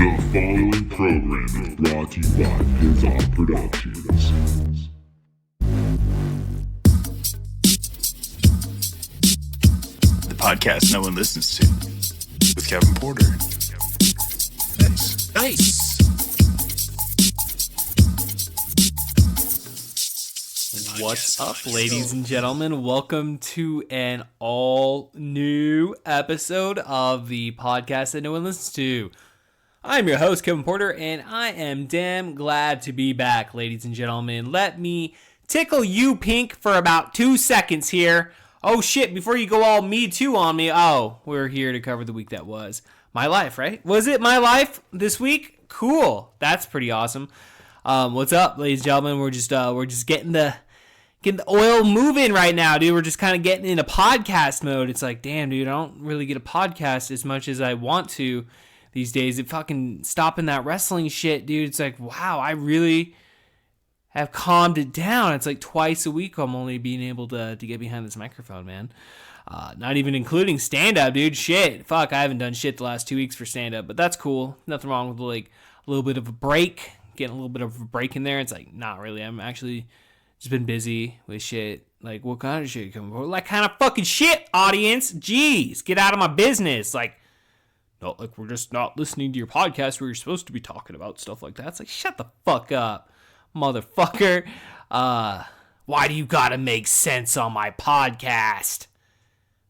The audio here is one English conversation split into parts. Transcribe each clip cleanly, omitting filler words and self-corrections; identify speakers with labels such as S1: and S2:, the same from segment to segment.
S1: The following program is brought to you by Bizarre Productions.
S2: The podcast no one listens to with Kevin Porter. Nice.
S3: What's up, ladies and gentlemen? Welcome to an all-new episode of the podcast that no one listens to. I'm your host, Kevin Porter, and I am damn glad to be back, ladies and gentlemen. Let me tickle you pink for about 2 seconds here. Oh shit, before you go all Me Too on me, we're here to cover the week that was. My life, right? Was it my life this week? Cool. That's pretty awesome. What's up, ladies and gentlemen? We're just getting the oil moving right now, dude. We're just kind of getting into podcast mode. It's like, damn, dude, I don't really get a podcast as much as I want to these days. It fucking stopping that wrestling shit, dude. It's like, wow, I really have calmed it down. It's like twice a week I'm only being able to get behind this microphone, man. Not even including stand-up, dude. Shit. Fuck, I haven't done shit the last 2 weeks for stand-up, but that's cool. Nothing wrong with like a little bit of a break. Getting a little bit of a break in there. It's like, not really. I'm actually just been busy with shit. Like, what kind of shit coming forward? Like, kind of fucking shit, audience. Jeez, get out of my business. Like, no, like, we're just not listening to your podcast where you're supposed to be talking about stuff like that. It's like, shut the fuck up, motherfucker. Why do you gotta make sense on my podcast?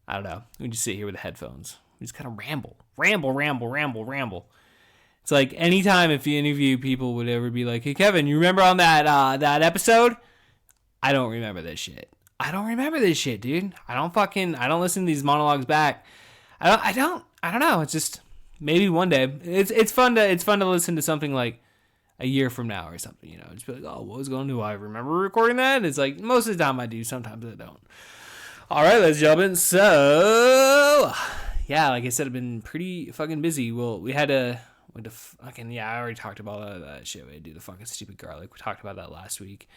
S3: I don't know. We just sit here with the headphones. We just kind of ramble. It's like anytime if any of you people would ever be like, hey, Kevin, you remember on that episode? I don't remember this shit. I don't remember this shit, dude. I don't listen to these monologues back. I don't know. It's just maybe one day. It's fun to listen to something like a year from now or something, you know. Just be like, oh, what was going on? Do I remember recording that? It's like most of the time I do. Sometimes I don't. All right, ladies and gentlemen. So, yeah, like I said, I've been pretty fucking busy. Well, we had to fucking, I already talked about that shit. We had to do the fucking stupid garlic. We talked about that last week.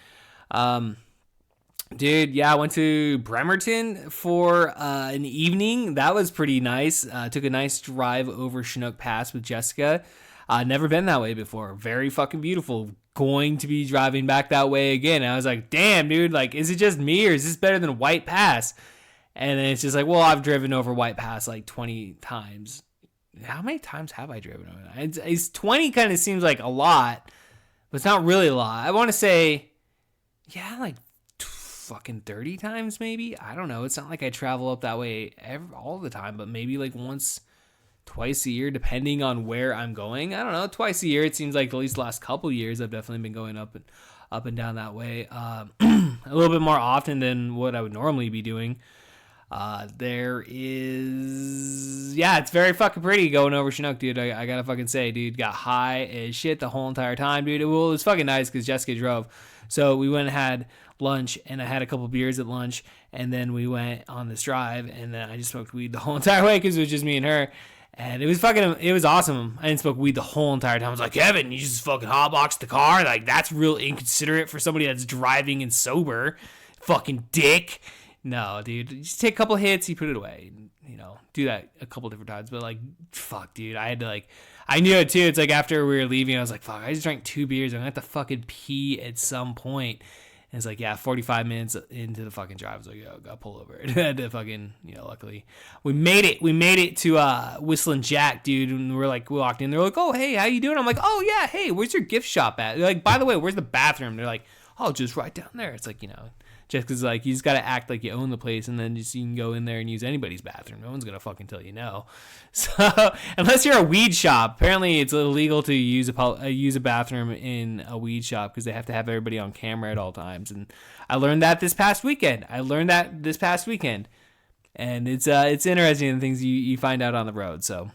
S3: Dude, yeah, I went to Bremerton for an evening. That was pretty nice. Took a nice drive over Chinook Pass with Jessica. Never been that way before. Very fucking beautiful. Going to be driving back that way again. And I was like, damn, dude, like, is it just me or is this better than White Pass? And then it's just like, well, I've driven over White Pass like 20 times. How many times have I driven over that? It's 20 kind of seems like a lot, but it's not really a lot. I want to say, yeah, like fucking 30 times maybe. I don't know. It's not like I travel up that way all the time, but maybe like once, twice a year, depending on where I'm going. I don't know. Twice a year. It seems like at least the last couple years, I've definitely been going up and down that way. A little bit more often than what I would normally be doing. It's very fucking pretty going over Chinook, dude. I gotta fucking say, dude, got high as shit the whole entire time, dude. Well, it was fucking nice because Jessica drove. So we went and had lunch, and I had a couple beers at lunch, and then we went on this drive, and then I just smoked weed the whole entire way because it was just me and her. And it was awesome. I didn't smoke weed the whole entire time. I was like, Kevin, you just fucking hotboxed the car? Like, that's real inconsiderate for somebody that's driving and sober. Fucking dick. No, dude, you just take a couple hits, you put it away, and, you know, do that a couple different times. But like, fuck, dude, I had to I knew it too. It's like after we were leaving, I was like, fuck, I just drank 2 beers. I'm gonna have to fucking pee at some point. And it's like, yeah, 45 minutes into the fucking drive, I was like, yo, gotta pull over. And I had to fucking, you know, luckily we made it to Whistling Jack, dude. And we walked in, they're like, oh, hey, how you doing? I'm like, oh yeah, hey, where's your gift shop at? They're like, by the way, where's the bathroom? They're like, oh, just right down there. It's like, you know, just because, like, you just got to act like you own the place, and then just you can go in there and use anybody's bathroom. No one's going to fucking tell you no. So, unless you're a weed shop. Apparently, it's illegal to use a bathroom in a weed shop because they have to have everybody on camera at all times. And I learned that this past weekend. And it's interesting the things you find out on the road. So,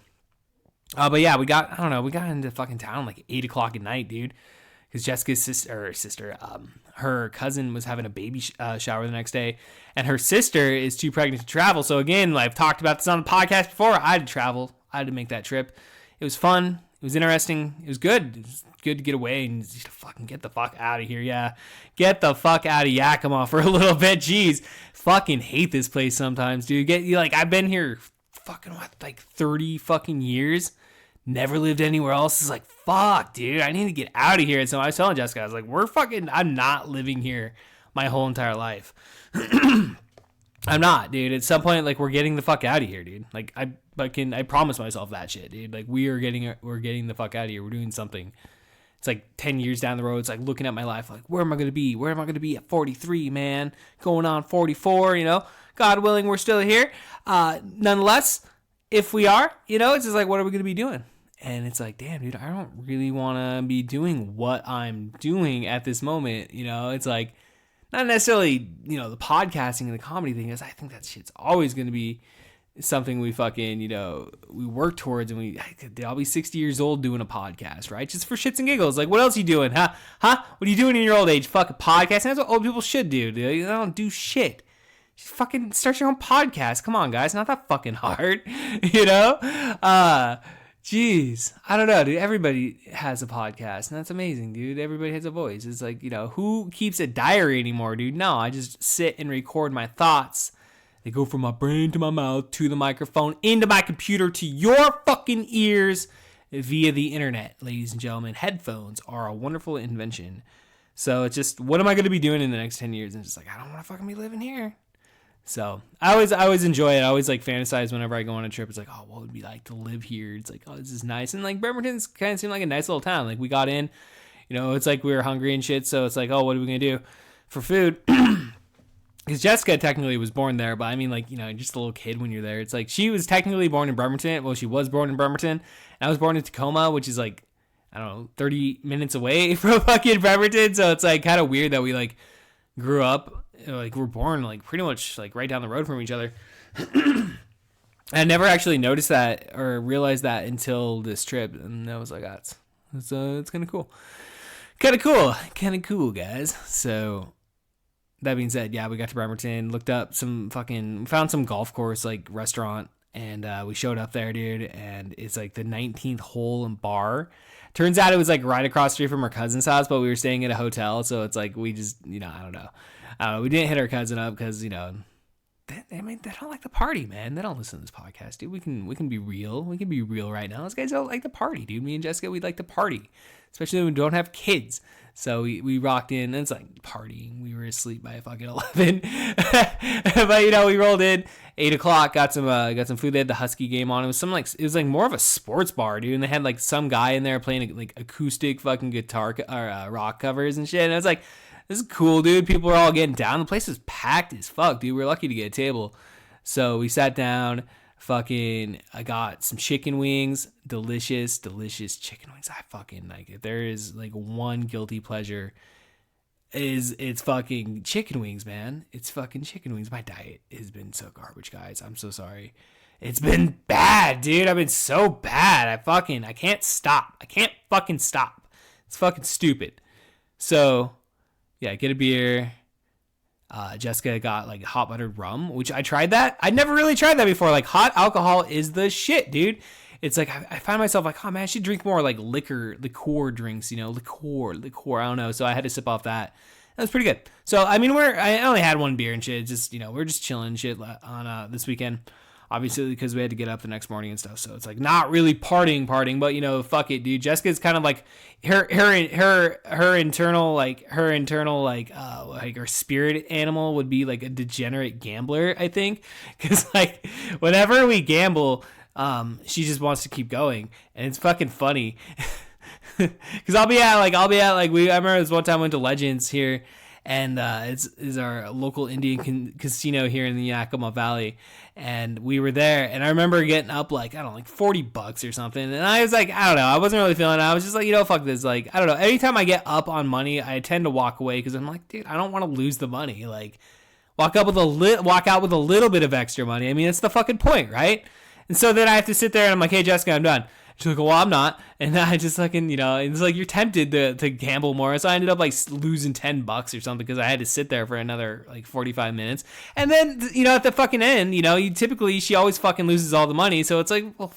S3: but yeah, we got into fucking town like 8 o'clock at night, dude. Because Jessica's sister, her cousin was having a baby shower the next day, and her sister is too pregnant to travel. So again, I've talked about this on the podcast before. I had to travel. I had to make that trip. It was fun. It was interesting. It was good. It was good to get away and just fucking get the fuck out of here. Yeah, get the fuck out of Yakima for a little bit. Jeez, fucking hate this place sometimes, dude. I've been here fucking 30 fucking years. never lived anywhere else. It's like, fuck, dude, I need to get out of here. And so I was telling Jessica, I was like, I'm not living here my whole entire life. I'm not, dude. At some point, like, we're getting the fuck out of here, dude. Like, I promise myself that shit, dude. Like, we're getting the fuck out of here. We're doing something. It's like 10 years down the road. It's like looking at my life, like, where am I going to be? Where am I going to be at 43, man? Going on 44, God willing, we're still here. Nonetheless, if we are, it's just like, what are we going to be doing? And it's like, damn, dude, I don't really want to be doing what I'm doing at this moment. It's like, not necessarily, the podcasting and the comedy thing is, I think that shit's always going to be something we fucking, we work towards, and I'll be 60 years old doing a podcast, right? Just for shits and giggles. Like, what else are you doing? Huh? What are you doing in your old age? Fucking podcast. That's what old people should do, dude. They don't do shit. Just fucking start your own podcast. Come on, guys. Not that fucking hard, Jeez, I don't know, dude. Everybody has a podcast, and that's amazing, dude. Everybody has a voice. It's like, who keeps a diary anymore, dude? No, I just sit and record my thoughts. They go from my brain to my mouth to the microphone, into my computer, to your fucking ears via the internet, ladies and gentlemen. Headphones are a wonderful invention. So it's just, what am I going to be doing in the next 10 years? And it's just like, I don't want to fucking be living here. So I always enjoy it. I always like fantasize whenever I go on a trip. It's like, oh, what would it be like to live here? It's like, oh, this is nice. And like Bremerton's kind of seemed like a nice little town. Like we got in, it's like we were hungry and shit. So it's like, oh, what are we going to do for food? Because Jessica technically was born there, but I mean, like, just a little kid when you're there. It's like she was technically born in Bremerton. Well, she was born in Bremerton. And I was born in Tacoma, which is like, I don't know, 30 minutes away from fucking Bremerton. So it's like kind of weird that we like grew up. Like we're born like pretty much like right down the road from each other. I never actually noticed that or realized that until this trip, and I was like, it's kind of cool, guys. So that being said, yeah, we got to Bremerton, looked up found some golf course like restaurant, and we showed up there, dude, and it's like the 19th hole and bar. Turns out it was like right across the street from our cousin's house, but we were staying at a hotel, so it's like we just I don't know. We didn't hit our cousin up because, they don't like the party, man. They don't listen to this podcast, dude. We can be real. We can be real right now. Those guys don't like the party, dude. Me and Jessica, we like to party, especially when we don't have kids. So we rocked in, and it's like partying. We were asleep by fucking 11. But, we rolled in 8 o'clock, got some food. They had the Husky game on. It was like more of a sports bar, dude. And they had like some guy in there playing like acoustic fucking guitar or rock covers and shit. And I was like, this is cool, dude. People are all getting down. The place is packed as fuck, dude. We're lucky to get a table. So we sat down. I got some chicken wings. Delicious chicken wings. I fucking like it. There is like one guilty pleasure. It's fucking chicken wings, man. It's fucking chicken wings. My diet has been so garbage, guys. I'm so sorry. It's been bad, dude. I've been so bad. I can't stop. I can't fucking stop. It's fucking stupid. So yeah, get a beer. Jessica got like hot buttered rum, which I tried that. I'd never really tried that before. Like hot alcohol is the shit, dude. It's like I find myself like, oh man, I should drink more like liquor drinks, liqueur. I don't know. So I had to sip off that. That was pretty good. So I mean, I only had one beer and shit. It's just we're just chilling and shit on this weekend. Obviously, because we had to get up the next morning and stuff, so it's like not really partying, but fuck it, dude. Jessica's kind of like her internal her spirit animal would be like a degenerate gambler, I think, because like whenever we gamble, she just wants to keep going, and it's fucking funny. Because I remember this one time I went to Legends here. And it's our local Indian casino here in the Yakima Valley. And we were there. And I remember getting up like, I don't know, like $40 or something. And I was like, I don't know. I wasn't really feeling it. I was just like, fuck this. Like, I don't know. Anytime I get up on money, I tend to walk away because I'm like, dude, I don't want to lose the money. Like, walk out with a little bit of extra money. I mean, that's the fucking point, right? And so then I have to sit there and I'm like, hey, Jessica, I'm done. She's like, well, I'm not. And I just fucking, it's like you're tempted to gamble more. So I ended up like losing $10 or something because I had to sit there for another like 45 minutes. And then, at the fucking end, she always fucking loses all the money. So it's like, well,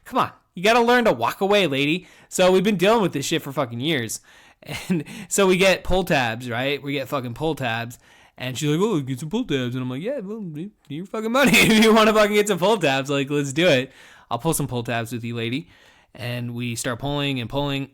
S3: come on. You got to learn to walk away, lady. So we've been dealing with this shit for fucking years. And so we get pull tabs, right? We get fucking pull tabs. And she's like, oh, get some pull tabs. And I'm like, yeah, well, your fucking money. If you want to fucking get some pull tabs, like, let's do it. I'll pull some pull tabs with you, lady. and we start pulling and pulling.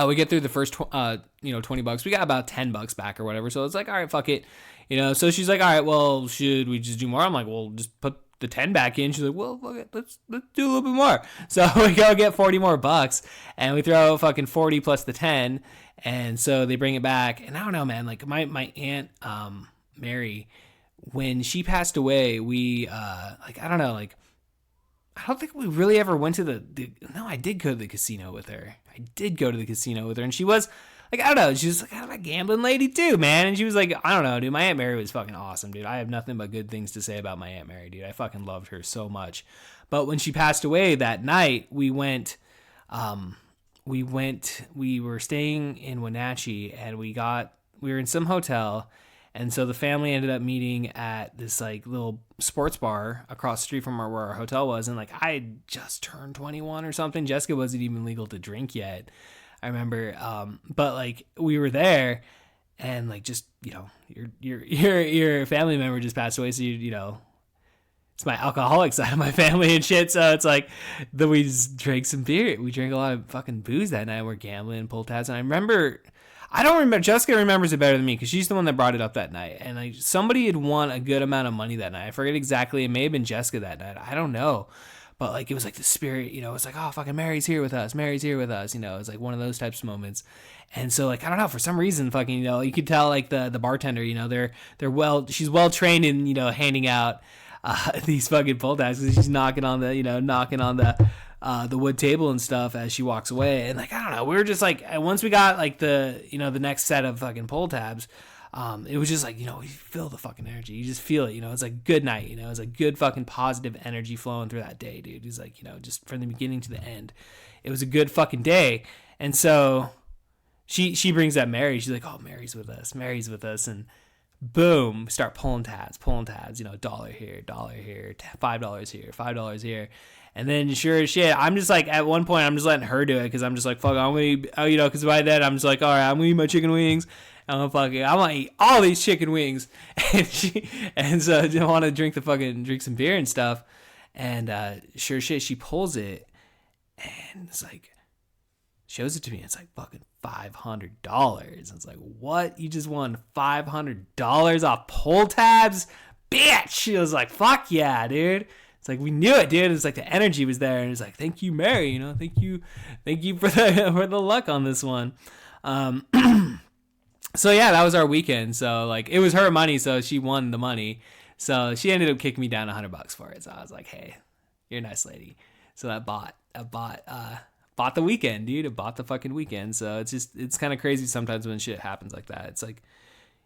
S3: We get through the first, $20. We got about $10 back or whatever. So it's like, all right, fuck it. So she's like, all right, well, should we just do more? I'm like, well, just put the 10 back in. She's like, well, fuck it. Let's do a little bit more. So we go get 40 more bucks, and we throw fucking 40 plus the 10. And so they bring it back. And I don't know, man, like my aunt, Mary, when she passed away, we, I don't know, like, I don't think we really ever went to no, I did go to the casino with her. And she was like, I don't know, she was like kind of a gambling lady too, man. And she was like, I don't know, dude, my Aunt Mary was fucking awesome, dude. I have nothing but good things to say about my Aunt Mary, dude. I fucking loved her so much. But when she passed away that night, we were staying in Wenatchee, and we were in some hotel. And so the family ended up meeting at this like little sports bar across the street from where our hotel was. And like, I had just turned 21 or something. Jessica wasn't even legal to drink yet, I remember. But like, we were there, and like, just, your family member just passed away. So, it's my alcoholic side of my family and shit. So it's like, we just drank some beer. We drank a lot of fucking booze that night. We're gambling, pull tabs. And I don't remember. Jessica remembers it better than me, because she's the one that brought it up that night. And like, somebody had won a good amount of money that night. I forget exactly. It may have been Jessica that night. I don't know. But like, it was like the spirit, it's like, oh, fucking Mary's here with us. It's like one of those types of moments. And so like, I don't know, for some reason, fucking, you could tell like the bartender, she's well trained in, handing out these fucking pull tabs, because she's knocking on the wood table and stuff as she walks away. And like, I don't know, we were just like, once we got like the next set of fucking pull tabs, it was just like, you feel the fucking energy, you just feel it, it's like good night, it's like good fucking positive energy flowing through that day, dude. It's like, just from the beginning to the end, it was a good fucking day. And so she brings up Mary. She's like, oh, Mary's with us. And boom, start pulling tabs, $1 here, $5 here, $5 here. And then sure as shit, I'm just like, at one point, I'm just letting her do it, because I'm just like, fuck, I'm going to eat, because by then, I'm just like, all right, I'm going to eat my chicken wings. I'm going to eat all these chicken wings. And so I didn't want to drink some beer and stuff. And sure as shit, she pulls it, and it's like, shows it to me. It's like fucking $500. It's like, what? You just won $500 off pull tabs? Bitch! She was like, fuck yeah, dude. It's like, we knew it, dude. It's like the energy was there, and it's like, thank you, Mary. Thank you for the luck on this one. So yeah, that was our weekend. So like, it was her money, so she won the money. So she ended up kicking me down $100 for it. So I was like, hey, you're a nice lady. So I bought the weekend, dude. I bought the fucking weekend. So it's kind of crazy sometimes when shit happens like that. It's like,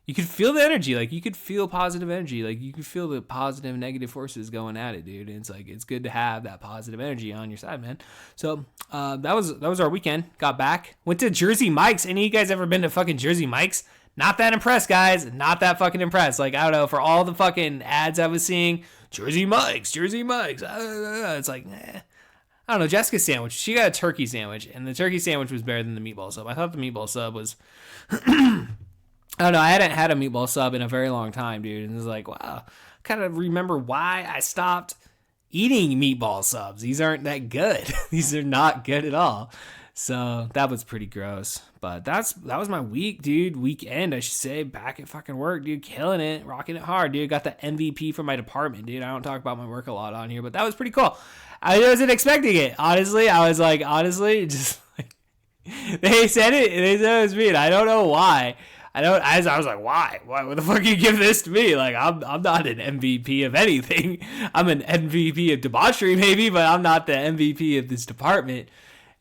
S3: you could feel the energy, like you could feel positive energy, like you could feel the positive and negative forces going at it, dude. And it's like, it's good to have that positive energy on your side, man. So that was our weekend. Got back, went to Jersey Mike's. Any of you guys ever been to fucking Jersey Mike's? Not that impressed, guys. Not that fucking impressed. Like, I don't know, for all the fucking ads I was seeing, Jersey Mike's. It's like, I don't know, Jessica's sandwich. She got a turkey sandwich, and the turkey sandwich was better than the meatball sub. I thought the meatball sub was I don't know. I hadn't had a meatball sub in a very long time, dude. And it's like, wow. I kind of remember why I stopped eating meatball subs. These aren't that good. These are not good at all. So that was pretty gross. But that was my week, dude. Weekend, I should say. Back at fucking work, dude. Killing it. Rocking it hard, dude. Got the MVP for my department, dude. I don't talk about my work a lot on here, but that was pretty cool. I wasn't expecting it. Honestly, I was like, just like, they said it was me, and I don't know why. I was like, why? What the fuck you give this to me? Like, I'm not an MVP of anything. I'm an MVP of debauchery, maybe, but I'm not the MVP of this department.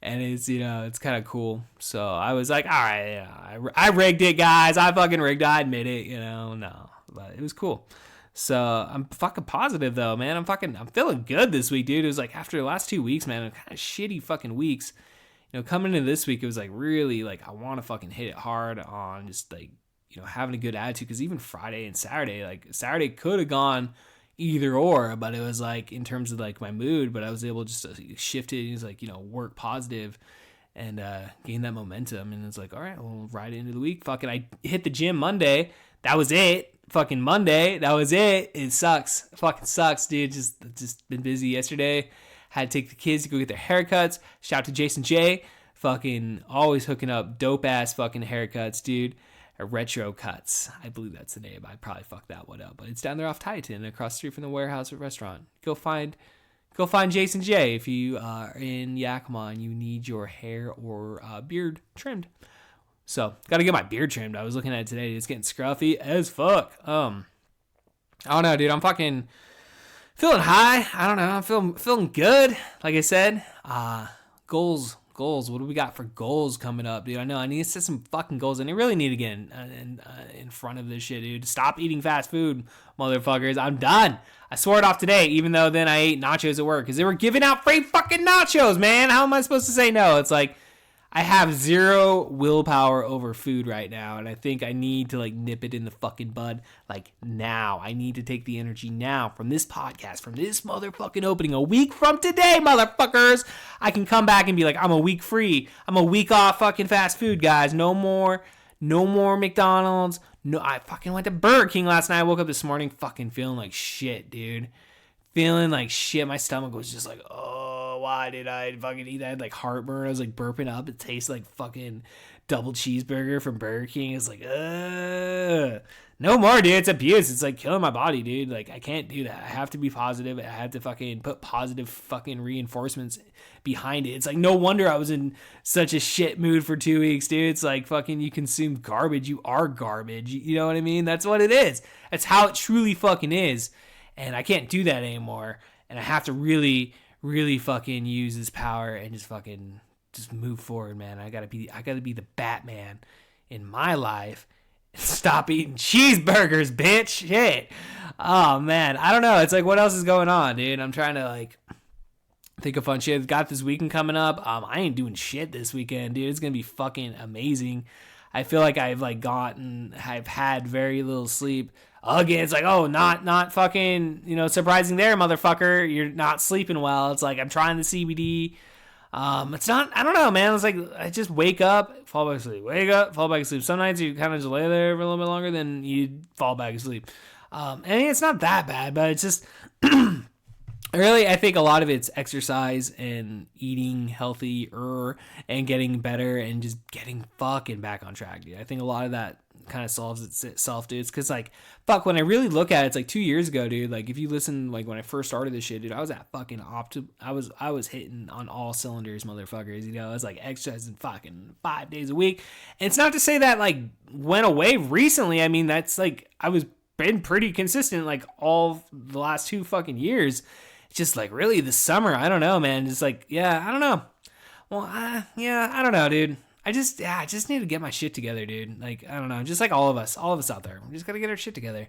S3: And it's, it's kind of cool. So I was like, all right, I rigged it, guys. I fucking rigged it. I admit it, no, but it was cool. So I'm fucking positive though, man. I'm feeling good this week, dude. It was like after the last 2 weeks, man, kind of shitty fucking weeks. Coming into this week, it was like really like, I want to fucking hit it hard on just like, having a good attitude. Cause even Friday and Saturday, like Saturday could have gone either or, but it was like in terms of like my mood, but I was able just to shift it. It was like, work positive and gain that momentum. And it's like, all right, we'll ride into the week. Fucking, I hit the gym Monday. That was it. Fucking Monday. That was it. It sucks. It fucking sucks, dude. Just been busy yesterday. Had to take the kids to go get their haircuts. Shout out to Jason J. Fucking always hooking up dope ass fucking haircuts, dude. Retro Cuts. I believe that's the name. I probably fucked that one up, but it's down there off Titan, across the street from the Warehouse restaurant. Go find Jason J if you are in Yakima and you need your hair or beard trimmed. So, gotta get my beard trimmed. I was looking at it today. It's getting scruffy as fuck. I don't know, dude. I'm fucking feeling high. I don't know. I'm feeling good. Like I said, goals. What do we got for goals coming up, dude? I know I need to set some fucking goals, and I really need to get in front of this shit, dude. Stop eating fast food, motherfuckers. I'm done. I swore it off today, even though then I ate nachos at work because they were giving out free fucking nachos, man. How am I supposed to say no? It's like I have zero willpower over food right now, and I think I need to like nip it in the fucking bud like now. I need to take the energy now from this podcast, from this motherfucking opening. A week from today, motherfuckers, I can come back and be like, I'm a week free. I'm a week off fucking fast food, guys. No more McDonald's. No, I fucking went to Burger King last night. I woke up this morning fucking feeling like shit, dude. Feeling like shit. My stomach was just like, oh, why did I fucking eat that? I had like heartburn. I was like burping up. It tastes like fucking double cheeseburger from Burger King. It's like, no more, dude. It's abuse. It's like killing my body, dude. Like, I can't do that. I have to be positive. I have to fucking put positive fucking reinforcements behind it. It's like, no wonder I was in such a shit mood for 2 weeks, dude. It's like fucking you consume garbage. You are garbage. You know what I mean? That's what it is. That's how it truly fucking is. And I can't do that anymore. And I have to really, really fucking use this power and just move forward, man. I gotta be the Batman in my life. Stop eating cheeseburgers, bitch. Shit. Oh man. I don't know. It's like, what else is going on, dude? I'm trying to like think of fun shit. Got this weekend coming up. I ain't doing shit this weekend, dude. It's gonna be fucking amazing. I feel like I've had very little sleep. Again, it's like, oh, not fucking, surprising there, motherfucker. You're not sleeping well. It's like, I'm trying the CBD. It's not, I don't know, man. It's like, I just wake up, fall back asleep, wake up, fall back asleep. Some nights you kind of just lay there for a little bit longer, then you fall back asleep. And it's not that bad, but it's just, really, I think a lot of it's exercise and eating healthier and getting better and just getting fucking back on track, dude. I think a lot of that kind of solves itself, dude. It's because, like, fuck, when I really look at it, it's like 2 years ago, dude. Like, if you listen, like, when I first started this shit, dude, I was at fucking I was hitting on all cylinders, motherfuckers. I was like exercising fucking 5 days a week. And it's not to say that like went away recently. I mean, that's like I was been pretty consistent like all the last 2 fucking years. It's just like really the summer, I don't know, man. Just like, yeah, I don't know. Well, yeah, I don't know, dude. I just need to get my shit together, dude. Like, I don't know, just like all of us out there. We just got to get our shit together.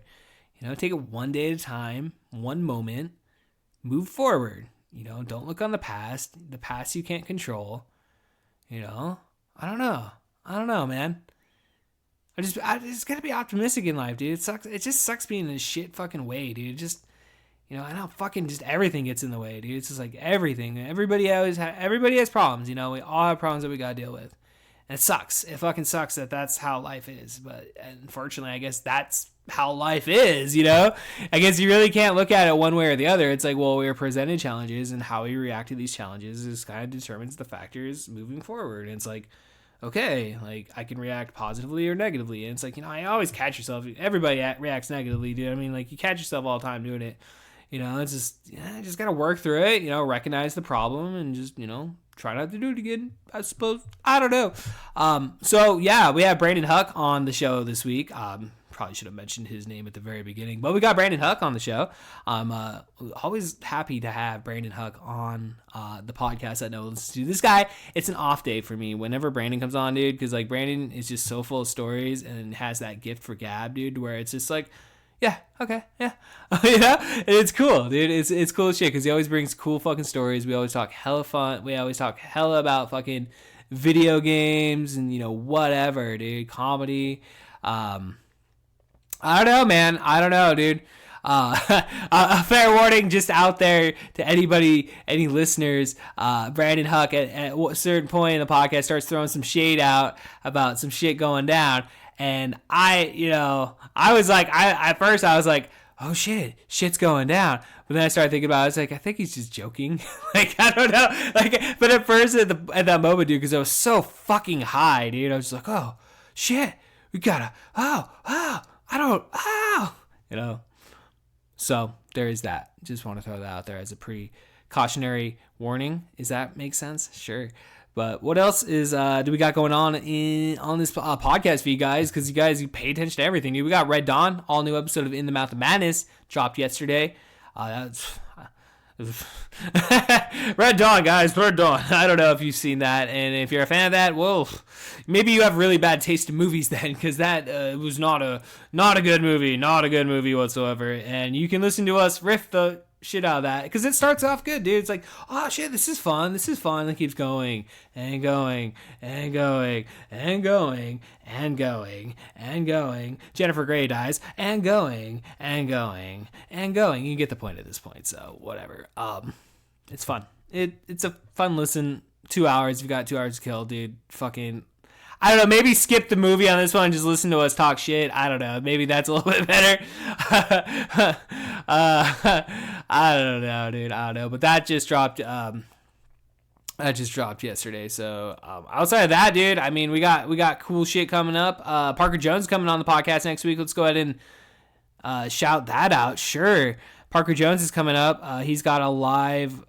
S3: Take it one day at a time, one moment, move forward. Don't look on the past. The past you can't control. I don't know, man. I just got to be optimistic in life, dude. It just sucks being in a shit fucking way, dude. I know fucking just everything gets in the way, dude. It's just like everything. Everybody has problems, We all have problems that we got to deal with. And it sucks. It fucking sucks that that's how life is. But unfortunately, I guess that's how life is, I guess you really can't look at it one way or the other. It's like, well, we're presented challenges, and how we react to these challenges is kind of determines the factors moving forward. And it's like, okay, like I can react positively or negatively. And it's like, I always catch yourself. Everybody reacts negatively, dude. I mean, like you catch yourself all the time doing it. It's just got to work through it, recognize the problem and just, try not to do it again, I suppose. I don't know. So yeah, we have Brandon Huck on the show this week. Probably should have mentioned his name at the very beginning, but we got Brandon Huck on the show. I'm always happy to have Brandon Huck on the podcast. I know this guy, it's an off day for me whenever Brandon comes on, dude, because like Brandon is just so full of stories and has that gift for gab, dude, where it's just like, yeah, okay, yeah. And it's cool, dude. It's cool shit because he always brings cool fucking stories. We always talk hella fun. We always talk hella about fucking video games and, whatever, dude. Comedy. I don't know, man. I don't know, dude. A fair warning just out there to anybody, any listeners, Brandon Huck at a certain point in the podcast starts throwing some shade out about some shit going down. And I was like, at first I was like, oh shit's going down. But then I started thinking about it. I was like, I think he's just joking. Like, I don't know. Like, but at first at that moment, dude, because I was so fucking high, dude, I was just like, oh shit, we gotta, you know. So there is that. Just want to throw that out there as a precautionary warning. Does that make sense? Sure. But what else is do we got going on on this podcast for you guys? Because you pay attention to everything. Dude, we got Red Dawn, all new episode of In the Mouth of Madness, dropped yesterday. Red Dawn, guys, Red Dawn. I don't know if you've seen that, and if you're a fan of that, well, maybe you have really bad taste in movies then, because that was not a good movie whatsoever. And you can listen to us riff the shit out of that, because it starts off good, dude. It's like, oh shit, this is fun, and it keeps going and going and going and going and going and going. Jennifer Grey dies and going and going and going. You get the point at this point, so whatever. It's fun. It's a fun listen. 2 hours. You've got 2 hours to kill, dude. Fucking, I don't know, maybe skip the movie on this one and just listen to us talk shit. I don't know. Maybe that's a little bit better. I don't know, dude. I don't know. But that just dropped yesterday. So outside of that, dude, I mean, we got cool shit coming up. Parker Jones coming on the podcast next week. Let's go ahead and shout that out. Sure. Parker Jones is coming up. He's got a live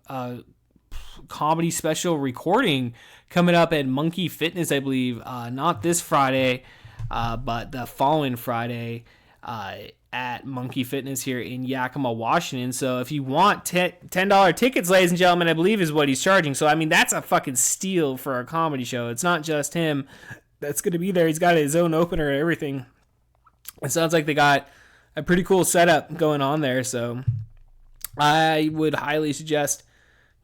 S3: comedy special recording coming up at Monkey Fitness, I believe. Not this Friday, but the following Friday at Monkey Fitness here in Yakima, Washington. So if you want $10 tickets, ladies and gentlemen, I believe is what he's charging. So, I mean, that's a fucking steal for a comedy show. It's not just him that's going to be there. He's got his own opener and everything. It sounds like they got a pretty cool setup going on there. So I would highly suggest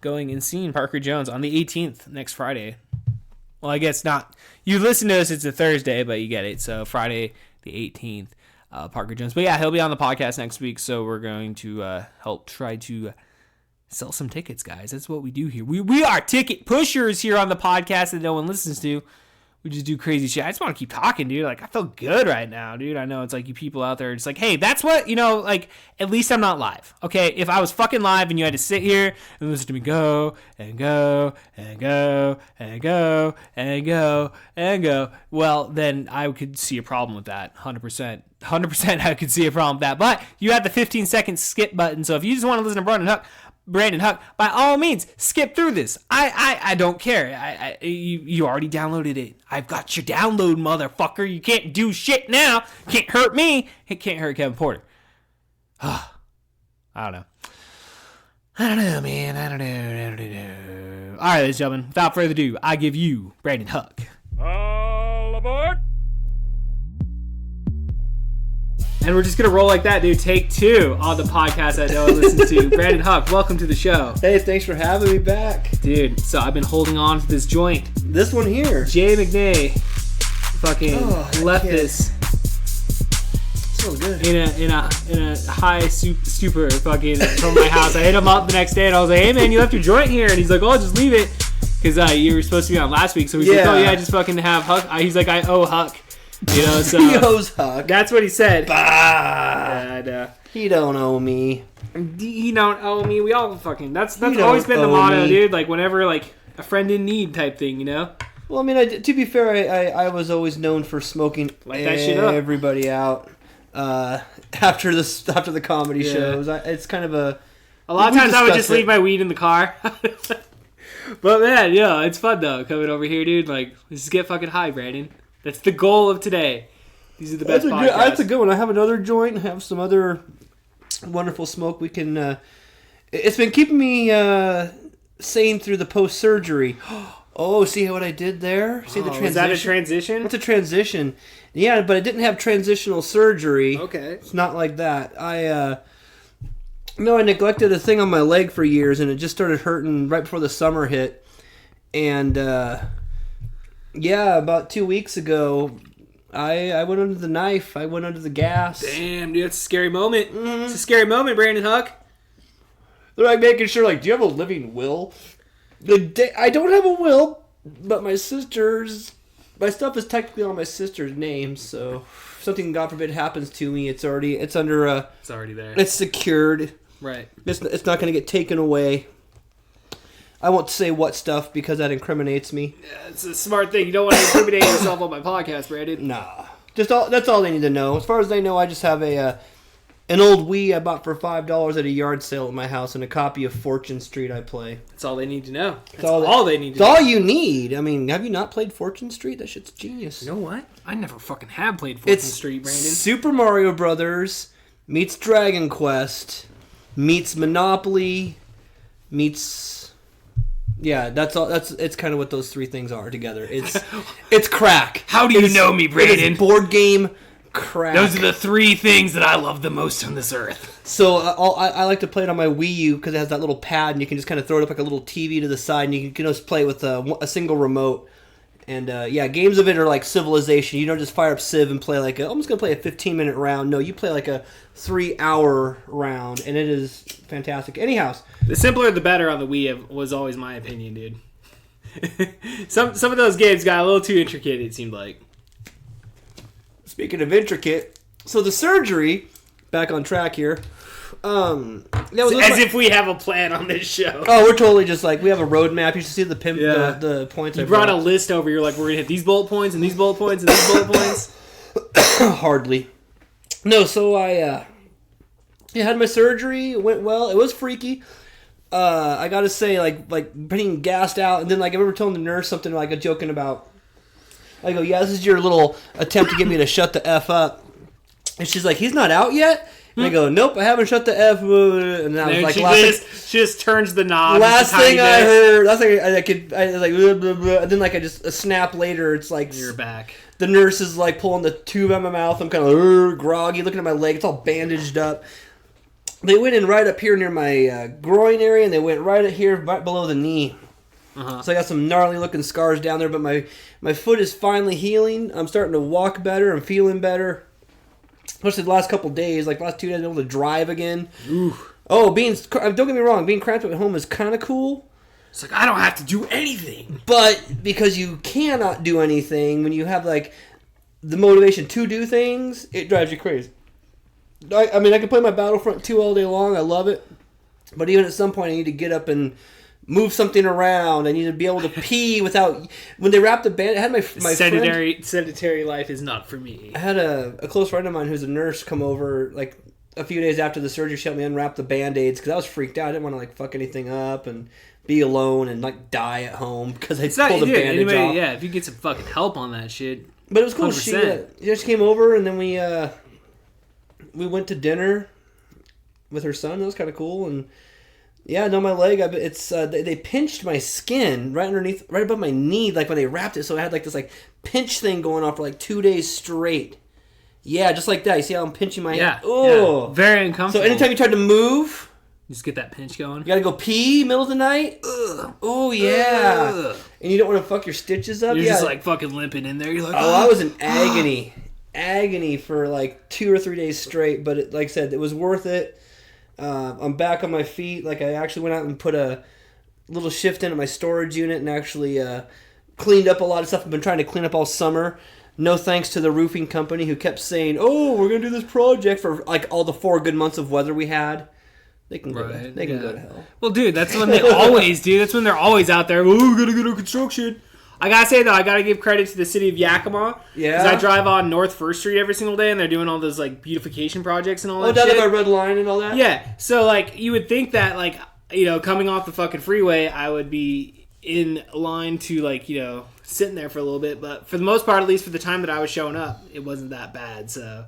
S3: going and seeing Parker Jones on the 18th, next Friday. Well, I guess not. You listen to us, it's a Thursday, but you get it. So Friday the 18th, Parker Jones. But yeah, he'll be on the podcast next week, so we're going to help try to sell some tickets, guys. That's what we do here. We are ticket pushers here on the podcast that no one listens to. We just do crazy shit. I just want to keep talking, dude. Like, I feel good right now, dude. I know it's like you people out there, it's like, hey, that's what, like, at least I'm not live. Okay, if I was fucking live and you had to sit here and listen to me go and go and go and go and go and go, well, then I could see a problem with that. 100%. 100% I could see a problem with that. But you have the 15-second skip button, so if you just want to listen to Brandon Huck, by all means, skip through this. I don't care. You already downloaded it. I've got your download, motherfucker. You can't do shit now. Can't hurt me. It can't hurt Kevin Porter. I don't know. I don't know, man. I don't know. All right, ladies and gentlemen, without further ado, I give you Brandon Huck.
S4: All aboard!
S3: And we're just going to roll like that, dude. Take 2 on the podcast that no one listens to. Brandon Huck, welcome to the show.
S5: Hey, thanks for having me back.
S3: Dude, so I've been holding on to this joint.
S5: This one here.
S3: Jay McNay fucking left this
S5: So good.
S3: in a high stupor fucking from my house. I hit him up the next day and I was like, hey man, you left your joint here. And he's like, oh, just leave it. Because you were supposed to be on last week. So he's like, oh yeah, just fucking have Huck. He's like, I owe Huck. You know, so
S5: He owes Huck.
S3: That's what he said.
S5: Bah. He don't owe me.
S3: He don't owe me. We all fucking. That's always been the motto, dude. Like whenever like a friend in need type thing, you know.
S5: Well, I mean, to be fair, I was always known for smoking everybody out after the comedy shows. It's kind of a
S3: lot of times I would just leave my weed in the car. But man, yeah, it's fun though coming over here, dude. Like, let's just get fucking high, Brandon. That's the goal of today. These are the best podcasts.
S5: That's a good one. I have another joint. Have some other wonderful smoke. We can. It's been keeping me sane through the post-surgery. Oh, see what I did there? See the transition?
S3: Is that a transition?
S5: It's a transition. Yeah, but I didn't have transitional surgery.
S3: Okay.
S5: It's not like that. I neglected a thing on my leg for years, and it just started hurting right before the summer hit. And about 2 weeks ago, I went under the knife. I went under the gas.
S3: Damn, dude, that's a scary moment. Mm-hmm. It's a scary moment, Brandon Huck.
S5: They're like making sure, like, do you have a living will? I don't have a will, but my sisters my stuff is technically on my sister's name, so if something, God forbid, happens to me, it's already
S3: It's already there.
S5: it's secured.
S3: Right.
S5: It's not going to get taken away. I won't say what stuff because that incriminates me.
S3: Yeah, it's a smart thing. You don't want to incriminate yourself on my podcast, Brandon.
S5: Nah, that's all they need to know. As far as they know, I just have an old Wii I bought for $5 at a yard sale at my house and a copy of Fortune Street I play.
S3: That's all they need to know. That's
S5: all
S3: they need to
S5: know.
S3: know.
S5: It's all you need. I mean, have you not played Fortune Street? That shit's genius.
S3: You know what? I never fucking have played Fortune Street, Brandon.
S5: Super Mario Brothers meets Dragon Quest meets Monopoly meets... Yeah, that's all. It's kind of what those three things are together. It's crack.
S3: How do you know me, Brandon?
S5: It is board game crack.
S3: Those are the three things that I love the most on this earth.
S5: So I like to play it on my Wii U because it has that little pad and you can just kind of throw it up like a little TV to the side and you can just play it with a single remote. And games of it are like Civilization. You don't just fire up Civ and play I'm just gonna play a 15-minute round. No, you play like a 3-hour round, and it is fantastic. Anyhow,
S3: the simpler the better on the Wii was always my opinion, dude. Some of those games got a little too intricate, it seemed like.
S5: Speaking of intricate, so the surgery, back on track here.
S3: If we have a plan on this show.
S5: Oh, we're totally just like, we have a roadmap. You should see the points.
S3: You brought a list over. You're like, we're going to hit these bullet points and these bullet points and these bullet points.
S5: Hardly. No, so I had my surgery. It went well. It was freaky. I got to say, like being gassed out. And then, I remember telling the nurse something, joking about. I go, yeah, this is your little attempt to get me to shut the F up. And she's like, he's not out yet? And I go, nope, I haven't shut the F. And I was like,
S3: she just turns the knob.
S5: Last thing I heard, last thing I was like, blah, blah, blah. And then I just a snap later, it's like
S3: you're back.
S5: The nurse is pulling the tube out of my mouth. I'm kind of groggy, looking at my leg. It's all bandaged up. They went in right up here near my groin area, and they went right up here, right below the knee.
S3: Uh-huh.
S5: So I got some gnarly looking scars down there, but my foot is finally healing. I'm starting to walk better. I'm feeling better. Especially the last couple days, last 2 days, I'm able to drive again.
S3: Ooh.
S5: Oh, don't get me wrong, being cramped at home is kind of cool.
S3: It's I don't have to do anything.
S5: But because you cannot do anything, when you have the motivation to do things, it drives you crazy. I can play my Battlefront 2 all day long. I love it. But even at some point, I need to get up and move something around. I need to be able to pee without... When they wrapped the band... I had my
S3: sedentary life is not for me.
S5: I had a close friend of mine who's a nurse come over a few days after the surgery. She helped me unwrap the Band-Aids because I was freaked out. I didn't want to fuck anything up and be alone and die at home because I pulled the bandage off.
S3: Yeah, if you get some fucking help on that shit.
S5: But it was cool. She just came over and then we went to dinner with her son. That was kind of cool. And yeah, no, my leg. They pinched my skin right above my knee, when they wrapped it. So I had this pinch thing going on for 2 days straight. Yeah, just like that. You see how I'm pinching my hand? Oh,
S3: yeah. Very uncomfortable.
S5: So anytime you tried to move,
S3: just get that pinch going.
S5: You gotta go pee middle of the night. Ugh. Oh yeah. Ugh. And you don't want to fuck your stitches up.
S3: You're just fucking limping in there. You're like,
S5: I was in agony for 2 or 3 days straight. But like I said, it was worth it. I'm back on my feet. I actually went out and put a little shift in at my storage unit and actually cleaned up a lot of stuff I've been trying to clean up all summer. No thanks to the roofing company who kept saying, "Oh, we're gonna do this project for all the 4 good months of weather we had." They can go to hell.
S3: Well, dude, that's when they always do. That's when they're always out there. Oh, we gotta do construction. I gotta say though, I gotta give credit to the city of Yakima. Yeah. Because I drive on North First Street every single day, and they're doing all those beautification projects and all that.
S5: Oh, down at my red line and all that.
S3: Yeah. So you would think that coming off the fucking freeway, I would be in line to sitting there for a little bit, but for the most part, at least for the time that I was showing up, it wasn't that bad. So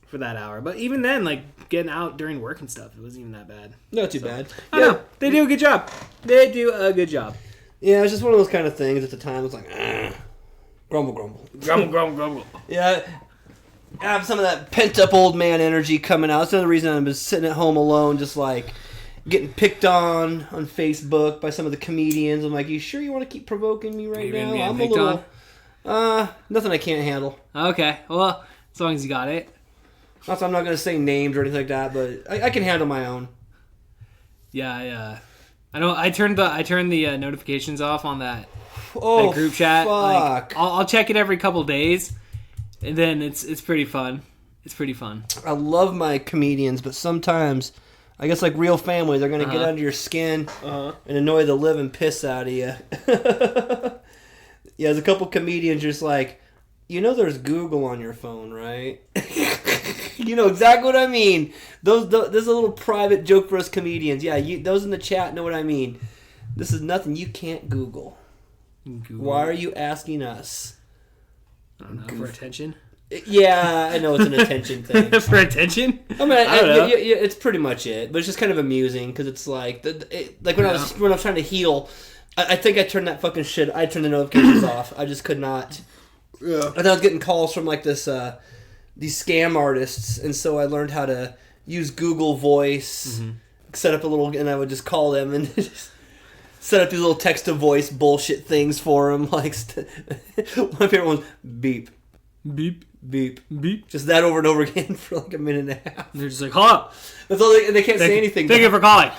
S3: for that hour, but even then, getting out during work and stuff, it wasn't even that bad.
S5: Not too bad.
S3: I know they do a good job. They do a good job.
S5: Yeah, it was just one of those kind of things at the time. It was grumble, grumble.
S3: Grumble, grumble, grumble.
S5: Yeah, I have some of that pent-up old man energy coming out. That's another reason I've been sitting at home alone, just getting picked on Facebook by some of the comedians. I'm like, you sure you want to keep provoking me right now? I'm a little... nothing I can't handle.
S3: Okay, well, as long as you got it.
S5: Also, I'm not going to say names or anything like that, but I can handle my own.
S3: Yeah, I know. I turned the notifications off on that
S5: Oh,
S3: that group chat.
S5: fuck.
S3: Like, I'll check it every couple days, and then it's pretty fun. It's pretty fun.
S5: I love my comedians, but sometimes, I guess like real family, they're gonna get under your skin and annoy the living piss out of you. Yeah, there's a couple comedians just like, there's Google on your phone, right? You know exactly what I mean. There's a little private joke for us comedians. Yeah, those in the chat know what I mean. This is nothing you can't Google. Why are you asking us?
S3: I don't know, for attention?
S5: Yeah, I know it's an attention thing.
S3: For attention?
S5: I mean, I don't know. Yeah, it's pretty much it. But it's just kind of amusing because it's like, when I was trying to heal, I think I turned that fucking shit. I turned the notifications off. I just could not. Yeah. I thought I was getting calls from like these scam artists, and so I learned how to use Google Voice, set up and I would just call them and just set up these little text to voice bullshit things for them. Like my favorite one, beep, beep, beep, beep. Just that over and over again for like a minute and a half.
S3: And they're just like, hold up.
S5: That's all they can't say anything.
S3: Thank you for calling.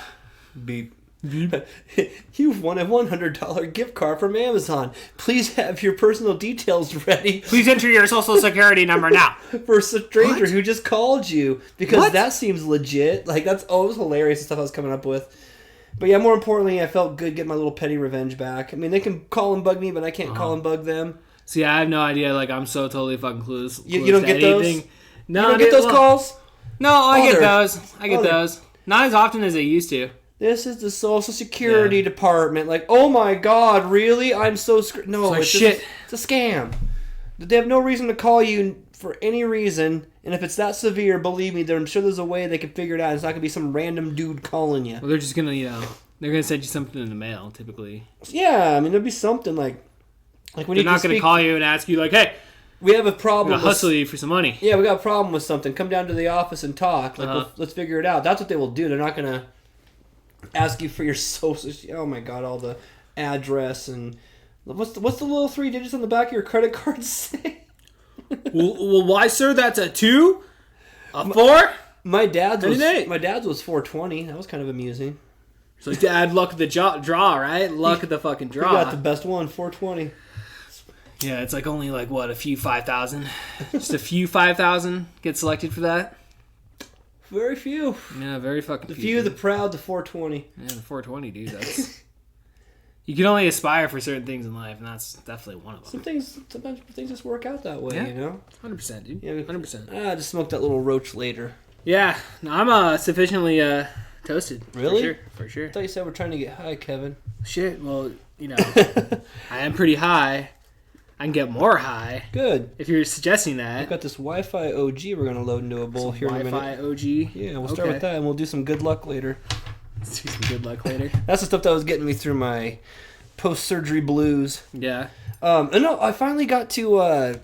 S5: Beep. You've won a $100 gift card from Amazon. Please have your personal details ready.
S3: Please enter your social security number now.
S5: For a stranger who just called you. Because that seems legit. Like, it was hilarious, the stuff I was coming up with. But yeah, more importantly, I felt good getting my little petty revenge back. I mean, they can call and bug me, but I can't call and bug them.
S3: See, I have no idea. Like, I'm so totally fucking clueless.
S5: You don't get
S3: anything.
S5: Those? No, you don't get those calls?
S3: No, I get those. I get those. Not as often as I used to.
S5: This is the Social Security Department. Like, oh my God, really? I'm so screwed. No,
S3: it's shit.
S5: It's a scam. They have no reason to call you for any reason, and if it's that severe, believe me, I'm sure there's a way they can figure it out. It's not going to be some random dude calling you.
S3: Well, they're just going to, they're going to send you something in the mail, typically.
S5: Yeah, I mean, there'll be something like when
S3: they're not going to call you and ask you, like, hey,
S5: we have a problem.
S3: I'm going to hustle you for some money.
S5: Yeah, we got a problem with something. Come down to the office and talk. Like, let's figure it out. That's what they will do. They're not going to ask you for your social. Oh my God, all the address and what's the little 3 digits on the back of your credit card say?
S3: well, why, sir? That's a 2, a 4.
S5: My dad's was 420. That was kind of amusing.
S3: So to add luck at the draw, right? Luck at the fucking draw.
S5: You got the best one, 420.
S3: Yeah, it's like only like what, a few 5,000. Just a few 5,000 get selected for that.
S5: Very few.
S3: Yeah, very fucking few.
S5: The few, the proud, the 420.
S3: Yeah, the 420, dude. That's you can only aspire for certain things in life, and that's definitely one of them.
S5: Sometimes things just work out that way,
S3: 100%, dude.
S5: Yeah,
S3: 100%.
S5: I just smoked that little roach later.
S3: Yeah, no, I'm sufficiently toasted.
S5: Really?
S3: For sure.
S5: I thought you said we're trying to get high, Kevin.
S3: Shit, well, I am pretty high. I can get more high.
S5: Good.
S3: If you're suggesting that.
S5: We've got this Wi-Fi OG we're going to load into a bowl here in a minute.
S3: Wi-Fi OG?
S5: Yeah, we'll start with that, and we'll do some good luck later.
S3: Let's do some good luck later.
S5: That's the stuff that was getting me through my post-surgery blues.
S3: Yeah.
S5: And no, I finally got to... I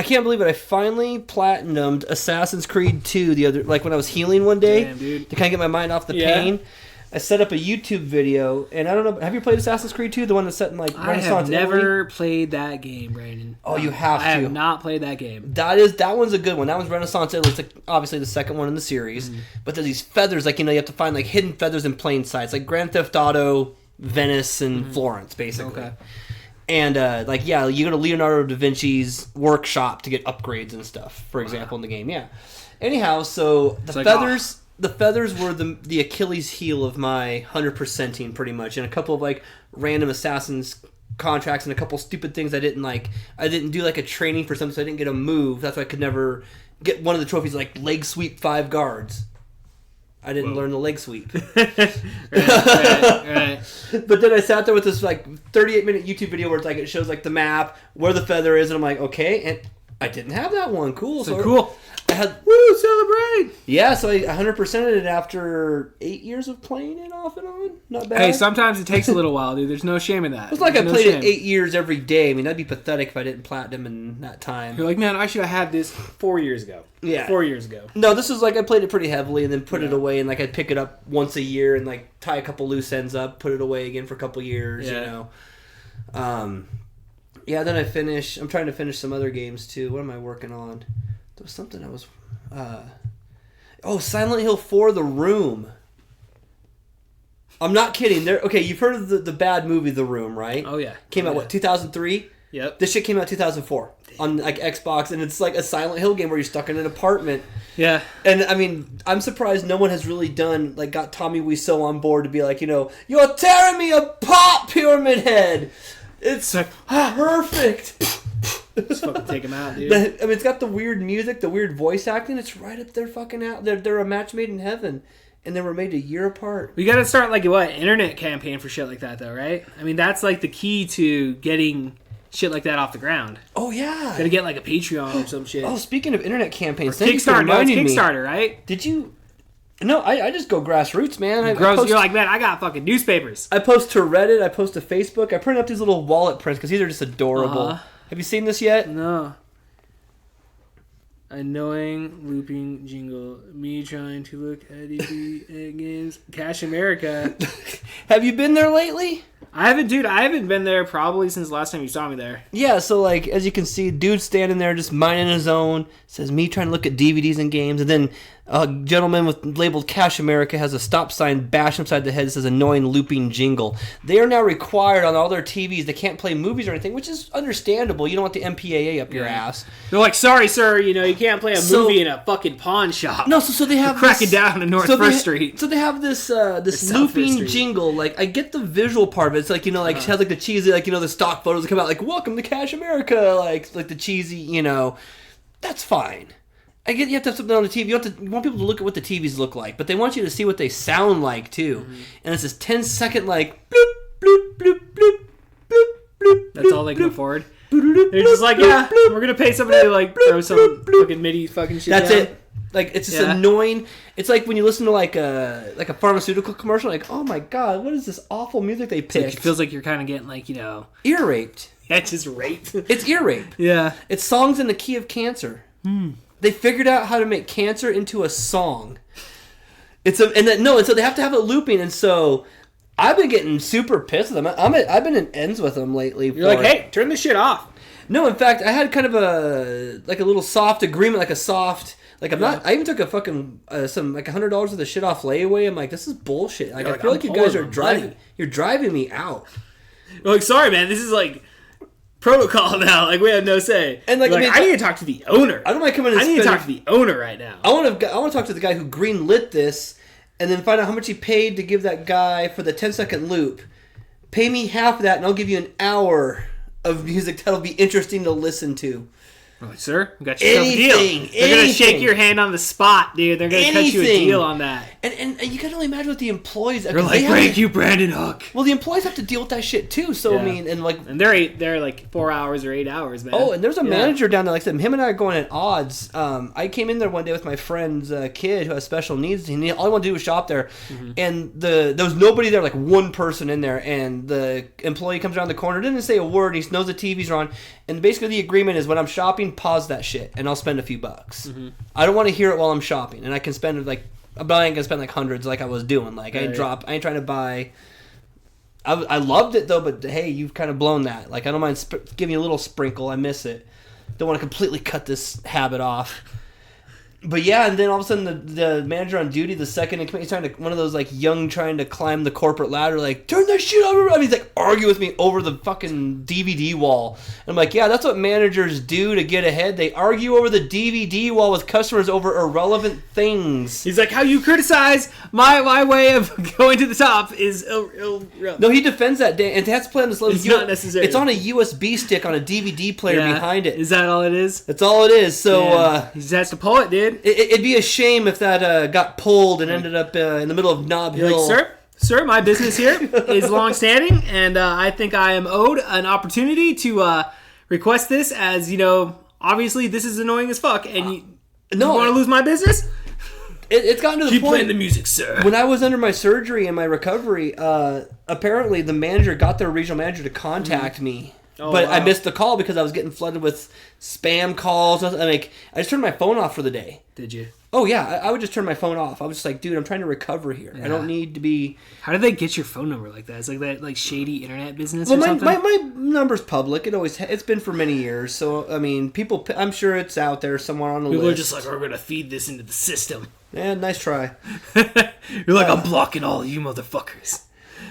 S5: can't believe it. I finally platinumed Assassin's Creed 2 when I was healing one day.
S3: Damn, dude.
S5: To kind of get my mind off the pain. I set up a YouTube video, and I don't know. Have you played Assassin's Creed 2? The one that's set in Renaissance
S3: I have never
S5: Italy?
S3: played that game, Brandon.
S5: Oh, you have to.
S3: I have not played that game.
S5: That one's a good one. That one's Renaissance Italy. It's obviously the second one in the series. But there's these feathers, you have to find hidden feathers in plain sight. It's like Grand Theft Auto, Venice, and Florence, basically. Okay. And you go to Leonardo da Vinci's workshop to get upgrades and stuff. For example, in the game, yeah. Anyhow, so the feathers. The feathers were the Achilles heel of my 100%ing, pretty much, and a couple of random assassins contracts and a couple stupid things I didn't like. I didn't do a training for something, so I didn't get a move. That's why I could never get one of the trophies, leg sweep 5 guards. I didn't learn the leg sweep. right. But then I sat there with this 38-minute YouTube video where it shows the map, where the feather is, and I'm like, okay, and I didn't have that one. Cool.
S3: So cool.
S5: I had
S3: celebrate!
S5: Yeah, so I 100%ed it after 8 years of playing it off and on. Not bad.
S3: Hey, sometimes it takes a little while, dude. There's no shame in that.
S5: It's I played it 8 years every day. I mean, that'd be pathetic if I didn't platinum in that time.
S3: You're like, man, I should have had this 4 years ago.
S5: Yeah.
S3: 4 years ago.
S5: No, this is I played it pretty heavily and then put it away, and I'd pick it up once a year and tie a couple loose ends up, put it away again for a couple years, Yeah, then I'm trying to finish some other games too. What am I working on? There was something I was... Silent Hill 4 The Room. I'm not kidding. Okay, you've heard of the bad movie The Room, right?
S3: Oh yeah.
S5: Came out, 2003?
S3: Yep.
S5: This shit came out 2004 on like Xbox, and it's like a Silent Hill game where you're stuck in an apartment.
S3: Yeah.
S5: And I mean, I'm surprised no one has really got Tommy Wiseau on board to be like, you're tearing me apart, Pyramid Head. It's like, perfect.
S3: Just fucking take him out, dude.
S5: I mean, it's got the weird music, the weird voice acting. It's right up there fucking out. They're a match made in heaven. And they were made a year apart.
S3: We gotta start like internet campaign for shit like that though, right? I mean, that's like the key to getting shit like that off the ground.
S5: Oh yeah.
S3: Gotta get like a Patreon or some shit.
S5: Oh, speaking of internet campaigns,
S3: Kickstarter, no, it's Kickstarter, right?
S5: Did you? No, I just go grassroots, man.
S3: You're like, man, I got fucking newspapers.
S5: I post to Reddit. I post to Facebook. I print up these little wallet prints because these are just adorable. Have you seen this yet?
S3: No. Annoying looping jingle. Me trying to look at games. Cash America.
S5: Have you been there lately?
S3: I haven't been there probably since the last time you saw me there.
S5: Yeah, so like as you can see, dude standing there just minding his own. Says me trying to look at DVDs and games, and then a gentleman with labeled Cash America has a stop sign bashed upside the head that says annoying looping jingle. They are now required on all their TVs. They can't play movies or anything, which is understandable. You don't want the MPAA up your ass.
S3: They're like, sorry, sir, you can't play a movie in a fucking pawn shop.
S5: No, so they have
S3: cracking down on North First Street.
S5: So they have this looping jingle. Like I get the visual part of it. It's like it has like the cheesy the stock photos that come out like welcome to Cash America, like the cheesy that's fine. I get you have to have something on the TV. You want people to look at what the TVs look like, but they want you to see what they sound like too. Mm-hmm. And it's this 10-second like bloop bloop bloop bloop bloop bloop.
S3: That's all they can afford. They're just like, yeah, we're gonna pay somebody to like throw some fucking MIDI fucking shit.
S5: That's
S3: down.
S5: it. Like it's just annoying. It's like when you listen to like a pharmaceutical commercial. Like, oh my god, what is this awful music they picked?
S3: It feels like you're kind of getting like
S5: ear raped.
S3: Yeah, just raped.
S5: It's ear rape.
S3: Yeah,
S5: it's songs in the key of cancer. They figured out how to make cancer into a song. And so they have to have it looping, and so I've been getting super pissed with them. I've been in ends with them lately.
S3: You're like, hey, turn this shit off.
S5: No, in fact, I had kind of a little soft agreement, like a soft. Like I'm not. I even took a fucking some like $100 worth of shit off layaway. I'm like, this is bullshit. Like I feel like you guys are driving. You're driving me out.
S3: You're like, sorry, man. This is like protocol now. Like we have no say. And like I need to talk to the owner.
S5: I don't mind coming. I
S3: need to talk to the owner right now.
S5: I want to talk to the guy who greenlit this, and then find out how much he paid to give that guy for the 10-second loop. Pay me half of that, and I'll give you an hour of music that'll be interesting to listen to.
S3: I'm like, sir, we got yourself a deal. They're going to shake your hand on the spot, dude. They're going to cut you a deal on that.
S5: And you can only imagine what the employees...
S3: They're like, thank you, Brandon Huck.
S5: Well, the employees have to deal with that shit, too. So, I mean,
S3: and they're like 4 hours or 8 hours, man.
S5: Oh, and there's a manager down there, like I said, him and I are going at odds. I came in there one day with my friend's kid who has special needs, and all I wanted to do was shop there. Mm-hmm. And there was nobody there, like one person in there, and the employee comes around the corner, didn't say a word, he knows the TVs are on, and basically the agreement is when I'm shopping, pause that shit, and I'll spend a few bucks. Mm-hmm. I don't want to hear it while I'm shopping, and I can spend like, but I ain't gonna spend like hundreds like I was doing. Like I ain't trying to buy. I loved it though, but hey, you've kind of blown that. Like I don't mind giving you a little sprinkle. I miss it. Don't want to completely cut this habit off. But yeah, and then all of a sudden the manager on duty, the second in command, he's trying to one of those like young trying to climb the corporate ladder, like turn that shit over. I mean, he's like argue with me over the fucking DVD wall. And I'm like, yeah, that's what managers do to get ahead. They argue over the DVD wall with customers over irrelevant things.
S3: He's like, how you criticize my way of going to the top is irrelevant.
S5: No, he defends that day, and it has to play on this little.
S3: It's not necessary.
S5: It's on a USB stick on a DVD player behind it.
S3: Is that all it is?
S5: That's all it is. So
S3: he just has to pull it, dude.
S5: It'd be a shame if that got pulled and ended up in the middle of Nob Hill.
S3: Like, sir, my business here is long-standing, and I think I am owed an opportunity to request this as, obviously this is annoying as fuck, and you want to lose my business?
S5: It's gotten to the point...
S3: Keep playing the music, sir.
S5: When I was under my surgery and my recovery, apparently the manager got their regional manager to contact me. Oh, but wow. I missed the call because I was getting flooded with spam calls. I just turned my phone off for the day.
S3: Did you?
S5: Oh, yeah. I would just turn my phone off. I was just like, dude, I'm trying to recover here. Yeah. I don't need to be...
S3: How did they get your phone number like that? It's like that shady internet business
S5: or
S3: something?
S5: My number's public. It's been for many years. So, I mean, people... I'm sure it's out there somewhere on the list.
S3: People are just like, we're going to feed this into the system.
S5: Yeah, nice try.
S3: You're like, I'm blocking all you motherfuckers.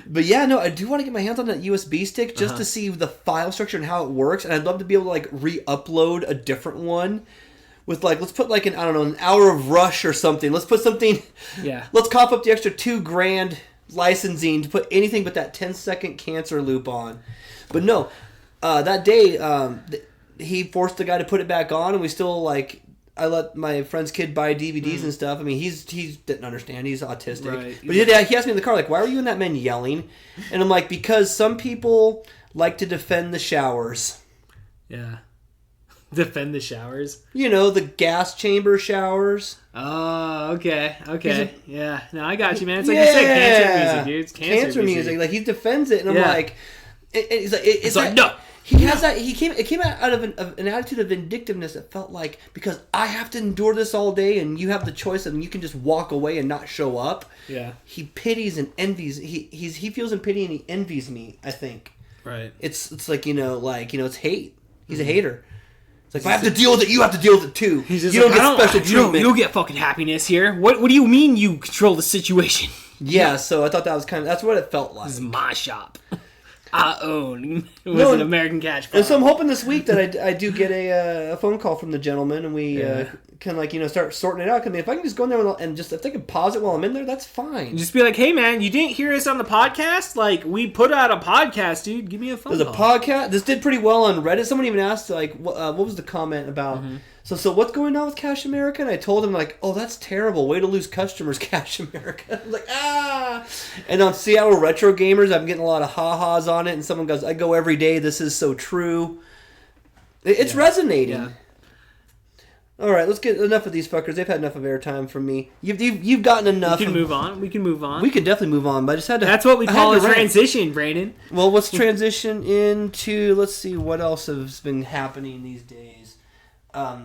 S5: But yeah, no, I do want to get my hands on that USB stick just to see the file structure and how it works, and I'd love to be able to like re-upload a different one with like, let's put like an hour of Rush or something. Let's put something.
S3: Yeah.
S5: Let's cough up the extra $2,000 licensing to put anything but that 10-second cancer loop on. But no, that day he forced the guy to put it back on, and we still like. I let my friend's kid buy DVDs and stuff. I mean, he didn't understand. He's autistic.
S3: Right.
S5: But he asked me in the car, like, why were you and that man yelling? And I'm like, because some people like to defend the showers.
S3: Yeah. Defend the showers?
S5: You know, the gas chamber showers.
S3: Oh, okay. Yeah. No, I got you, man. It's like you said, cancer music, dude. It's cancer music.
S5: Like, he defends it, and I'm like... He's like, it's like,
S3: no!
S5: He has that. It came out of an attitude of vindictiveness that felt like, because I have to endure this all day, and you have the choice, and you can just walk away and not show up.
S3: Yeah.
S5: He pities and envies. He feels in pity and he envies me. I think.
S3: Right.
S5: It's like it's hate. He's a hater. It's like, if I have to deal with it, you have to deal with it too.
S3: He's just
S5: you don't get special treatment.
S3: You don't get fucking happiness here. What do you mean you control the situation?
S5: Yeah. So I thought that was that's what it felt like.
S3: This is my shop. I own. It was an American Catch.
S5: And so I'm hoping this week that I do get a phone call from the gentleman, and we can start sorting it out. I mean, if I can just go in there and just if they can pause it while I'm in there, that's fine.
S3: Just be like, hey man, you didn't hear us on the podcast? Like, we put out a podcast, dude. Give me a phone
S5: There's
S3: call.
S5: a podcast. This did pretty well on Reddit. Someone even asked like, what was the comment about?
S3: Mm-hmm.
S5: So what's going on with Cash America? And I told him like, oh, that's terrible. Way to lose customers, Cash America. I was like, ah. And on Seattle Retro Gamers, I'm getting a lot of ha-has on it. And someone goes, I go every day. This is so true. It's resonating.
S3: Yeah.
S5: All right, let's get enough of these fuckers. They've had enough of airtime from me. You've gotten enough.
S3: We can move on. We can move on.
S5: We could definitely move on, but I just had to.
S3: That's what we call a
S5: rant.
S3: transition, Brandon.
S5: Well, let's transition into. Let's see what else has been happening these days. I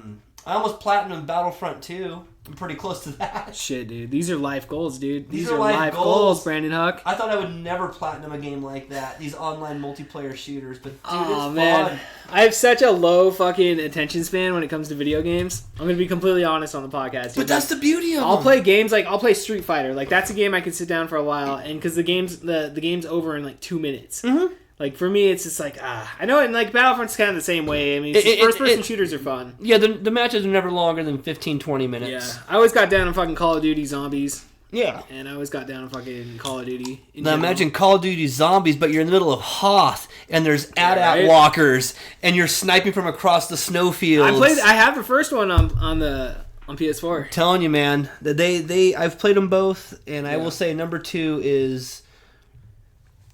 S5: almost platinum Battlefront 2. I'm pretty close to that.
S3: Shit, dude. These are life goals, dude.
S5: These are life
S3: goals, Brandon Huck.
S5: I thought I would never platinum a game like that. These online multiplayer shooters, but dude, it's
S3: man.
S5: fun.
S3: I have such a low fucking attention span when it comes to video games. I'm gonna be completely honest on the podcast.
S5: But that's the beauty of
S3: I'll
S5: them.
S3: play games like I'll play Street Fighter. Like that's a game I can sit down for a while, and because the game's over in like 2 minutes.
S5: Mm-hmm.
S3: Like for me, it's just like I know, and like Battlefront's kind of the same way. I mean, first person shooters are fun.
S5: Yeah, the matches are never longer than 15-20 minutes.
S3: Yeah, I always got down on fucking Call of Duty Zombies.
S5: Yeah.
S3: And I always got down on fucking Call of Duty.
S5: Now imagine Call of Duty Zombies, but you're in the middle of Hoth, and there's AT-AT
S3: right?
S5: walkers, and you're sniping from across the snowfields.
S3: I have the first one on PS4.
S5: I'm telling you, man, I've played them both, and I will say number 2 is.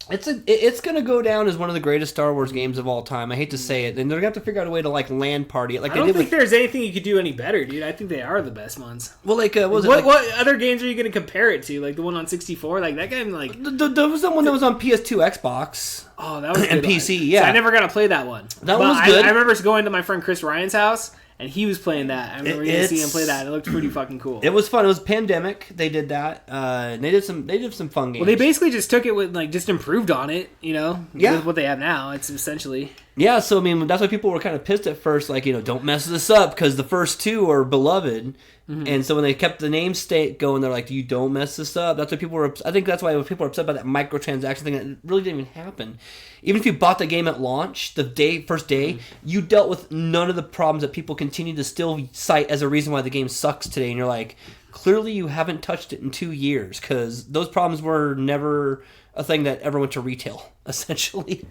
S5: It's gonna go down as one of the greatest Star Wars games of all time. I hate to say it, and they're gonna have to figure out a way to like LAN party it. Like
S3: I don't think there's anything you could do any better, dude. I think they are the best ones.
S5: Well, like
S3: what other games are you gonna compare it to? Like the one on 64, like that game, like
S5: there was the one that was on PS2, Xbox.
S3: Oh, that was
S5: and
S3: good.
S5: PC. Yeah,
S3: so I never got to play that one.
S5: That one was good.
S3: I remember going to my friend Chris Ryan's house. And he was playing that. I remember getting to see him play that. It looked pretty fucking cool.
S5: It was fun. It was pandemic. They did that. And they did some fun games.
S3: Well, they basically just took it with just improved on it.
S5: Yeah.
S3: With what they have now. It's essentially.
S5: Yeah. So I mean, that's why people were kind of pissed at first. Like don't mess this up because the first 2 are beloved. Mm-hmm. And so when they kept the name state going, they're like, "You don't mess this up." That's why people were. I think that's why people were upset about that microtransaction thing. It really didn't even happen. Even if you bought the game at launch, first day, you dealt with none of the problems that people continue to still cite as a reason why the game sucks today. And you're like, clearly you haven't touched it in 2 years because those problems were never a thing that ever went to retail. Essentially.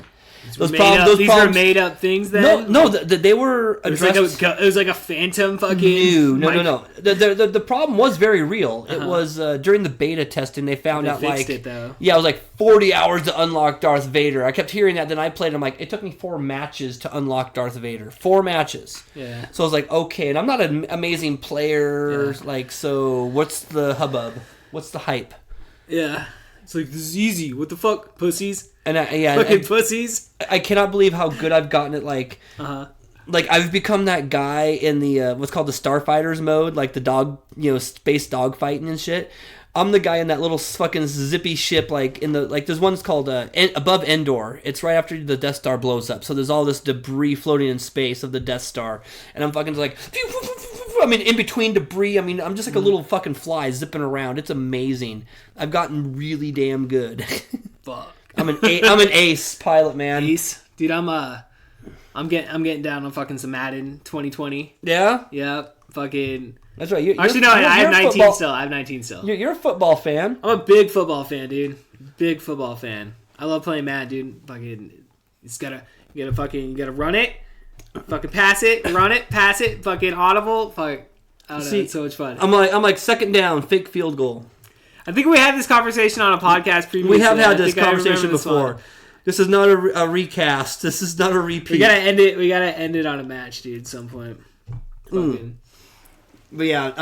S5: These
S3: are made up things then?
S5: No, they were addressed.
S3: It was like a phantom fucking...
S5: No. The problem was very real. It was during the beta testing they found out
S3: fixed it, though.
S5: Yeah, it was like 40 hours to unlock Darth Vader. I kept hearing that, then I played, I'm like, it took me 4 matches to unlock Darth Vader. 4 matches.
S3: Yeah.
S5: So I was like, okay, and I'm not an amazing player, so what's the hubbub? What's the hype?
S3: Yeah. It's like, this is easy. What the fuck, pussies?
S5: And
S3: pussies.
S5: I cannot believe how good I've gotten at like I've become that guy in the what's called the Starfighters mode, like the dog, space dog fighting and shit. I'm the guy in that little fucking zippy ship, like in the there's one that's called above Endor. It's right after the Death Star blows up, so there's all this debris floating in space of the Death Star, and I'm fucking like, I mean, in between debris. I mean, I'm just like a little fucking fly zipping around. It's amazing. I've gotten really damn good.
S3: Fuck.
S5: I'm an ace pilot, man.
S3: Ace, dude. I'm getting down on fucking some Madden 2020.
S5: Yeah.
S3: Yep. Fucking.
S5: That's right. I
S3: have 19 still. I have 19 still.
S5: You're a football fan.
S3: I'm a big football fan, dude. Big football fan. I love playing Madden, dude. Fucking, you gotta run it, fucking pass it, run it, pass it, fucking audible, fuck. I don't know. It's so much fun.
S5: I'm like second down, fake field goal.
S3: I think we had this conversation on a podcast previously.
S5: We have had this conversation before. This is not a recast. This is not a repeat.
S3: We gotta end it. We gotta end it on a match, dude. At some point. Fucking.
S5: But yeah,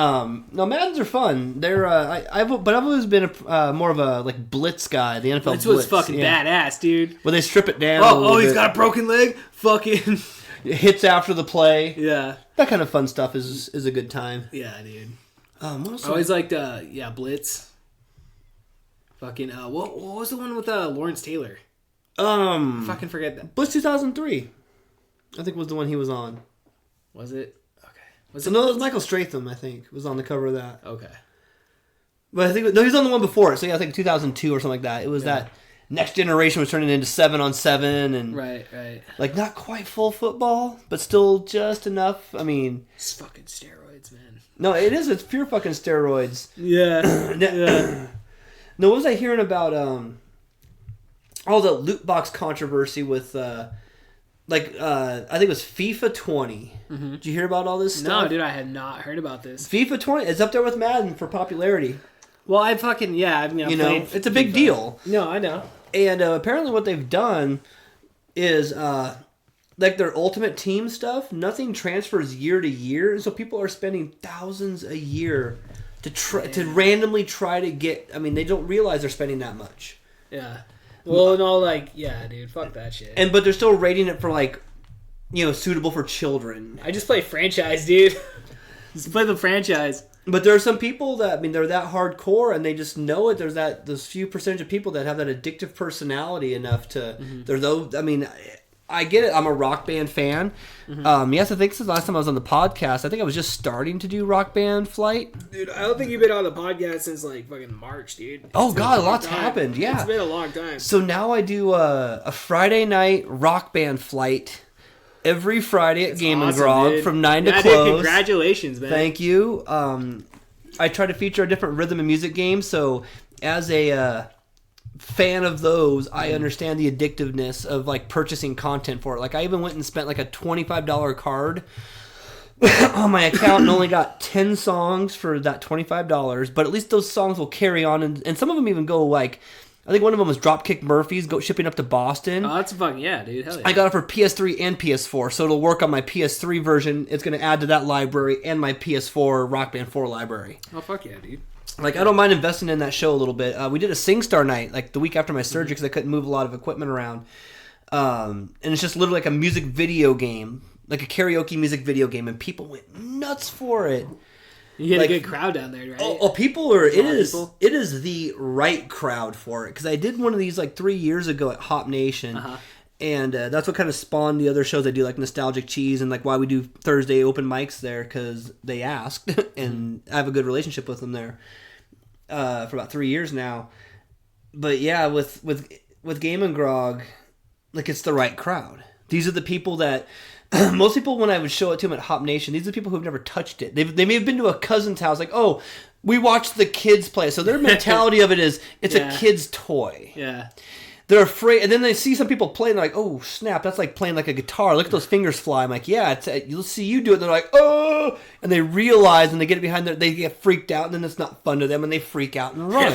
S5: no, Maddens are fun. They're I've always been more of a like blitz guy. The NFL
S3: Blitz
S5: blitz
S3: was fucking badass, dude.
S5: Where they strip it down.
S3: He's got a broken leg. Fucking
S5: hits after the play.
S3: Yeah,
S5: that kind of fun stuff is a good time.
S3: Yeah, dude.
S5: What
S3: I always liked Blitz. Fucking what was the one with Lawrence Taylor? Fucking forget that.
S5: Blitz 2003, I think was the one he was on.
S3: Was it?
S5: No, it was Michael Stratham, I think, was on the cover of that.
S3: Okay.
S5: But I think he was on the one before it, so yeah, I think 2002 or something like that. It was that Next Generation was turning into 7-on-7 and
S3: right.
S5: Like not quite full football, but still just enough. I mean,
S3: it's fucking steroids, man.
S5: No, it is. It's pure fucking steroids.
S3: Yeah. Yeah.
S5: No, what was I hearing about all the loot box controversy with I think it was FIFA 20. Mm-hmm. Did you hear about all this stuff?
S3: No, dude, I had not heard about this.
S5: FIFA 20 is up there with Madden for popularity.
S3: Well, I fucking, I mean,
S5: it's a big deal.
S3: No, I know.
S5: And apparently what they've done is, like their Ultimate Team stuff, nothing transfers year to year. And so people are spending thousands a year to randomly try to get, I mean, they don't realize they're spending that much.
S3: Yeah. Well, no, dude, fuck that shit.
S5: But they're still rating it for, suitable for children.
S3: I just play franchise, dude. Just play the franchise.
S5: But there are some people that, I mean, they're that hardcore and they just know it. There's those few percentage of people that have that addictive personality enough to, I mean, I get it. I'm a Rock Band fan. Mm-hmm. Yes, I think since the last time I was on the podcast, I think I was just starting to do Rock Band Flight.
S3: Dude, I don't think you've been on the podcast since fucking March, dude.
S5: Oh God, a lot's happened. Yeah,
S3: it's been a long time.
S5: So now I do a Friday night Rock Band Flight every Friday at Game and Grog from 9 to close.
S3: Dude, congratulations, man.
S5: Thank you. I try to feature a different rhythm and music game. So as a fan of those, I understand the addictiveness of purchasing content for it. I even went and spent a $25 card on my account and only got 10 songs for that $25, but at least those songs will carry on and some of them even go I think one of them was Dropkick Murphys shipping up to Boston.
S3: Oh, that's fucking dude. Hell yeah.
S5: I got it for PS3 and PS4, so it'll work on my PS3 version. It's going to add to that library and my PS4 Rock Band 4 library.
S3: Oh, fuck yeah, dude.
S5: I don't mind investing in that show a little bit. We did a SingStar night, the week after my surgery, because I couldn't move a lot of equipment around. And it's just literally a music video game, a karaoke music video game, and people went nuts for it.
S3: You get a good crowd down there, right?
S5: Oh, people are. It is the right crowd for it, because I did one of these 3 years ago at Hop Nation. Uh-huh. And that's what kind of spawned the other shows I do, Nostalgic Cheese, and why we do Thursday open mics there, because they asked, and I have a good relationship with them there for about 3 years now. But yeah, with Game and Grog, it's the right crowd. These are the people that most people, when I would show it to them at Hop Nation, these are the people who've never touched it. They may have been to a cousin's house, oh, we watched the kids play. So their mentality of it is it's a kid's toy.
S3: Yeah.
S5: They're afraid, and then they see some people play, and they're like, "Oh snap, that's like playing a guitar. Look at those fingers fly." I'm like, "Yeah, you'll see you do it." And they're like, "Oh!" And they realize, and they get behind they get freaked out, and then it's not fun to them, and they freak out and run.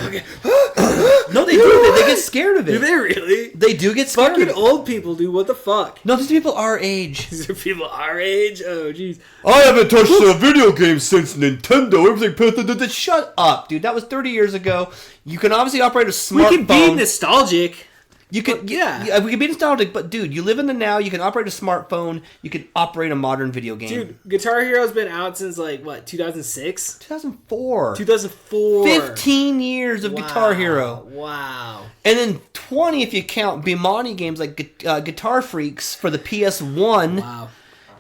S5: No, they do. They get scared of it.
S3: Do they really?
S5: They do get scared.
S3: Fucking old people, dude. What the fuck?
S5: No, these are people our age.
S3: These are people our age. Oh, jeez.
S5: I haven't touched a video game since Nintendo. Everything. Shut up, dude. That was 30 years ago. You can obviously operate a smartphone.
S3: We can be nostalgic.
S5: You could,
S3: yeah.
S5: we could be nostalgic, but dude, you live in the now. You can operate a smartphone. You can operate a modern video game.
S6: Dude, Guitar Hero's been out since like what, 2006?
S5: 2004.
S6: 2004.
S5: 15 years of Guitar Hero.
S6: Wow.
S5: And then 20 if you count Bimani games like Guitar Freaks for the PS1.
S6: Wow.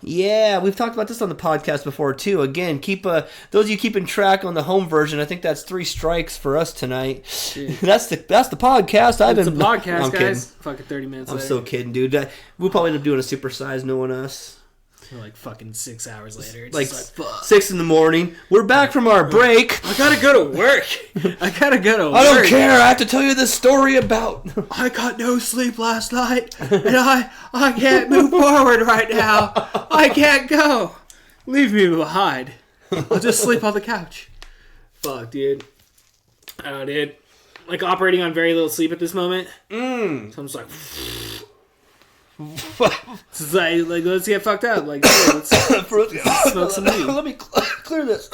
S5: Yeah, we've talked about this on the podcast before too. Again, keep those of you keeping track on the home version. I think that's 3 strikes for us tonight. That's the podcast.
S6: It's a podcast,
S5: I'm
S6: guys.
S5: kidding.
S6: Fucking 30 minutes
S5: I'm
S6: later.
S5: so kidding, dude. We'll probably end up doing a supersize knowing us.
S6: Like fucking 6 hours later. It's
S5: Like,
S6: just like fuck.
S5: 6 in the morning. We're back from our break.
S6: I gotta go to work. I
S5: don't care. I have to tell you this story about.
S6: I got no sleep last night, and I can't move forward right now. I can't go. Leave me behind. I'll just sleep on the couch. Fuck, dude. Oh, dude. Like operating on very little sleep at this moment. So I'm just like... It's like, let's get fucked up. Like, hey, let's smoke some weed.
S5: Let me clear this.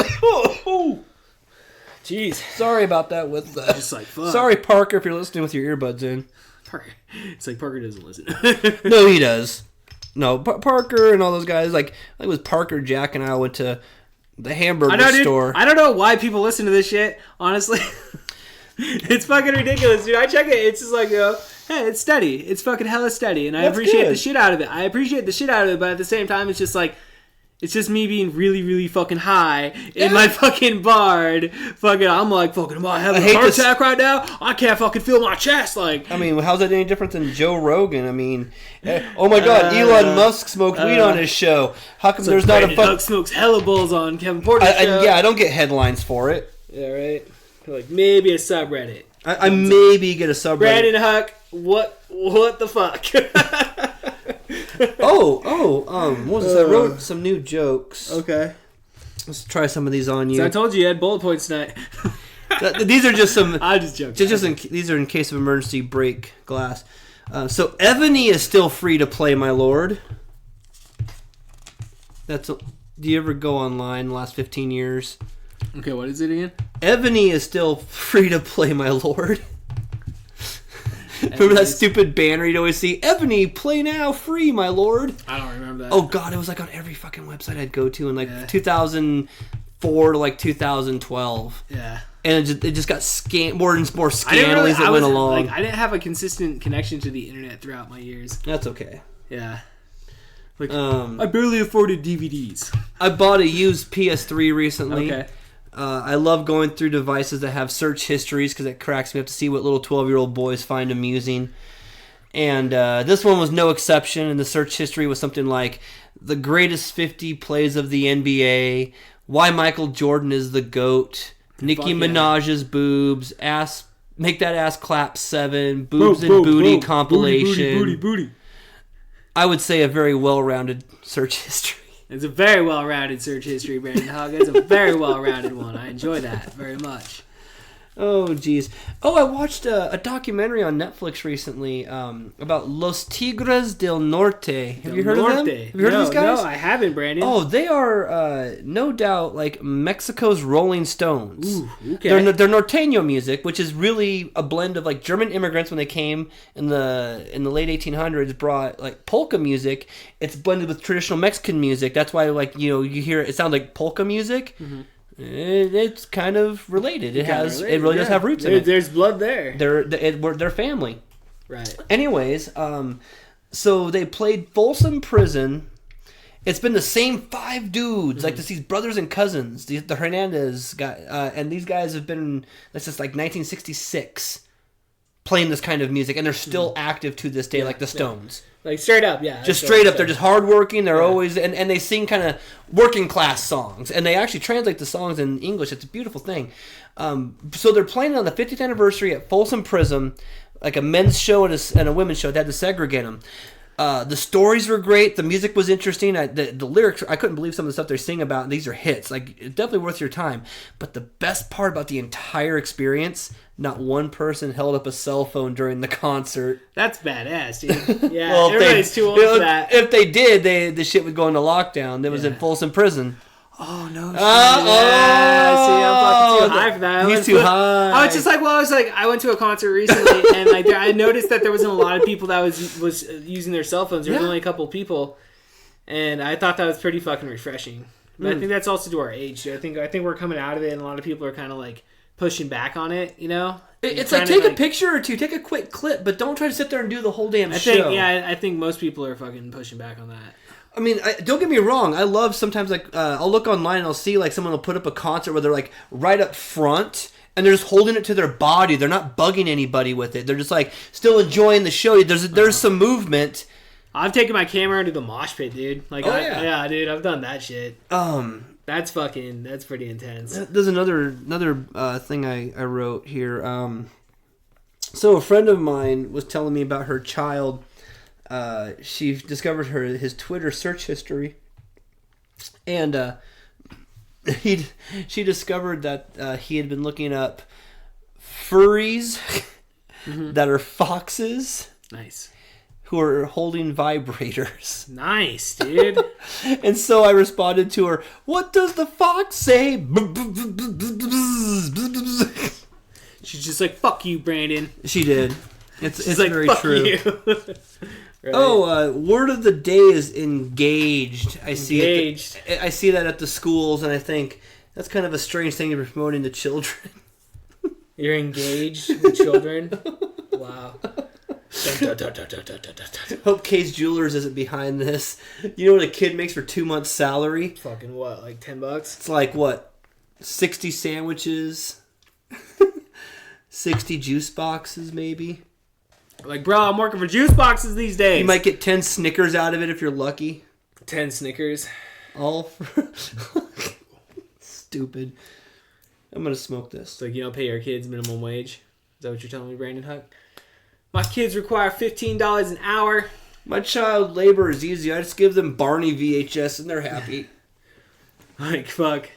S6: Jeez.
S5: Sorry about that. With
S6: Just like, fuck.
S5: sorry, Parker, if you're listening with your earbuds in.
S6: Parker. It's like Parker doesn't listen.
S5: No, he does. No, Parker and all those guys. Like it was Parker, Jack, and I went to the hamburger store.
S6: I don't know why people listen to this shit, honestly. It's fucking ridiculous, dude. I check it. It's just like, hey, it's steady. It's fucking hella steady. And I appreciate the shit out of it. But at the same time, it's just like, it's just me being really, really fucking high in my fucking bard. Fucking, I'm like, fucking, am I having a heart attack right now? I can't fucking feel my chest. Like,
S5: I mean, how's that any different than Joe Rogan? I mean, oh my God, Elon Musk smoked weed on his show. How come there's not a
S6: Brandon Huck smokes hella bulls on Kevin Porter's show?
S5: I don't get headlines for it.
S6: Yeah, right. Like maybe a subreddit.
S5: I maybe get a subreddit.
S6: Brandon Huck, what the fuck?
S5: What was this? I wrote some new jokes.
S6: Okay.
S5: Let's try some of these on you.
S6: So I told you had bullet points tonight.
S5: These are just some.
S6: I just joking.
S5: These are in case of emergency. Break glass. So Ebony is still free to play, my lord. Do you ever go online the last 15 years?
S6: Okay, what is it again?
S5: Ebony is still free to play, my lord. Remember that stupid banner you'd always see? Ebony, play now, free, my lord.
S6: I don't remember that.
S5: Oh, God, it was like on every fucking website I'd go to in like 2004 to like 2012.
S6: Yeah.
S5: And it just got more and more scandals that went along.
S6: Like, I didn't have a consistent connection to the internet throughout my years.
S5: That's okay.
S6: Yeah. Like, I barely afforded DVDs.
S5: I bought a used PS3 recently.
S6: Okay.
S5: I love going through devices that have search histories because it cracks me up to see what little 12-year-old boys find amusing. And this one was no exception, and the search history was something like the greatest 50 plays of the NBA, why Michael Jordan is the GOAT, Nicki Minaj's boobs, make that ass clap 7, boobs and booty compilation.
S6: Booty.
S5: I would say a very well-rounded search history.
S6: It's a very well-rounded search history, Brandon Huck. It's a very well-rounded one. I enjoy that very much.
S5: Oh, jeez. Oh, I watched a documentary on Netflix recently about Los Tigres del Norte. Have you heard of them? Have you heard of these guys?
S6: No, I haven't, Brandon.
S5: Oh, they are no doubt like Mexico's Rolling Stones.
S6: Ooh, okay.
S5: They're norteño music, which is really a blend of like German immigrants when they came in the late 1800s brought like polka music. It's blended with traditional Mexican music. That's why you hear it sounds like polka music. Mm-hmm. It's kind of related. It really does have roots in it.
S6: There's blood there.
S5: They're family.
S6: Right.
S5: Anyways, so they played Folsom Prison. It's been the same 5 dudes, like these brothers and cousins, the Hernandez guy, and these guys have been since like 1966 playing this kind of music, and they're still active to this day, like the Stones.
S6: Like straight up, yeah.
S5: Just straight up, they're just hardworking. They're always and they sing kind of working class songs, and they actually translate the songs in English. It's a beautiful thing. So they're playing on the 50th anniversary at Folsom Prison, like a men's show and a women's show. They had to segregate them. The stories were great. The music was interesting. The lyrics, I couldn't believe some of the stuff they're singing about. These are hits. Like, definitely worth your time. But the best part about the entire experience, not one person held up a cell phone during the concert.
S6: That's badass, dude. Yeah,
S5: well,
S6: everybody's too old for that.
S5: If they did, the shit would go into lockdown. That was in Folsom Prison.
S6: Oh no! See, I'm fucking too high for that.
S5: He's too high.
S6: I was just like, I went to a concert recently, and like, I noticed that there wasn't a lot of people that was using their cell phones. There was only a couple people, and I thought that was pretty fucking refreshing. But I think that's also to our age. I think we're coming out of it, and a lot of people are kind of like pushing back on it. You know,
S5: it's like take a picture or two, take a quick clip, but don't try to sit there and do the whole damn show.
S6: I think most people are fucking pushing back on that.
S5: I mean, don't get me wrong. I love sometimes like I'll look online and I'll see like someone will put up a concert where they're like right up front and they're just holding it to their body. They're not bugging anybody with it. They're just like still enjoying the show. There's some movement.
S6: I've taken my camera into the mosh pit, dude. Like, yeah, dude, I've done that shit. That's pretty intense.
S5: There's another thing I wrote here. So a friend of mine was telling me about her child. She discovered his Twitter search history, and she discovered that he had been looking up furries that are foxes.
S6: Nice.
S5: Who are holding vibrators.
S6: Nice, dude.
S5: And so I responded to her, "What does the fox say?"
S6: She's just like, "Fuck you, Brandon."
S5: She did. It's
S6: like,
S5: very
S6: fuck
S5: true.
S6: You. Right.
S5: Oh, word of the day is engaged. I see
S6: engaged.
S5: I see that at the schools, and I think that's kind of a strange thing to be promoting to children.
S6: You're engaged with children? Wow.
S5: Hope K's Jewelers isn't behind this. You know what a kid makes for 2 months' salary?
S6: Fucking what? Like $10?
S5: It's like what? 60 sandwiches, 60 juice boxes, maybe.
S6: Like, bro, I'm working for juice boxes these days.
S5: You might get 10 Snickers out of it if you're lucky.
S6: 10 Snickers.
S5: All for... Stupid. I'm gonna smoke this.
S6: So, like, you don't pay your kids minimum wage? Is that what you're telling me, Brandon Huck? My kids require $15 an hour.
S5: My child labor is easy. I just give them Barney VHS and they're happy.
S6: Like, fuck.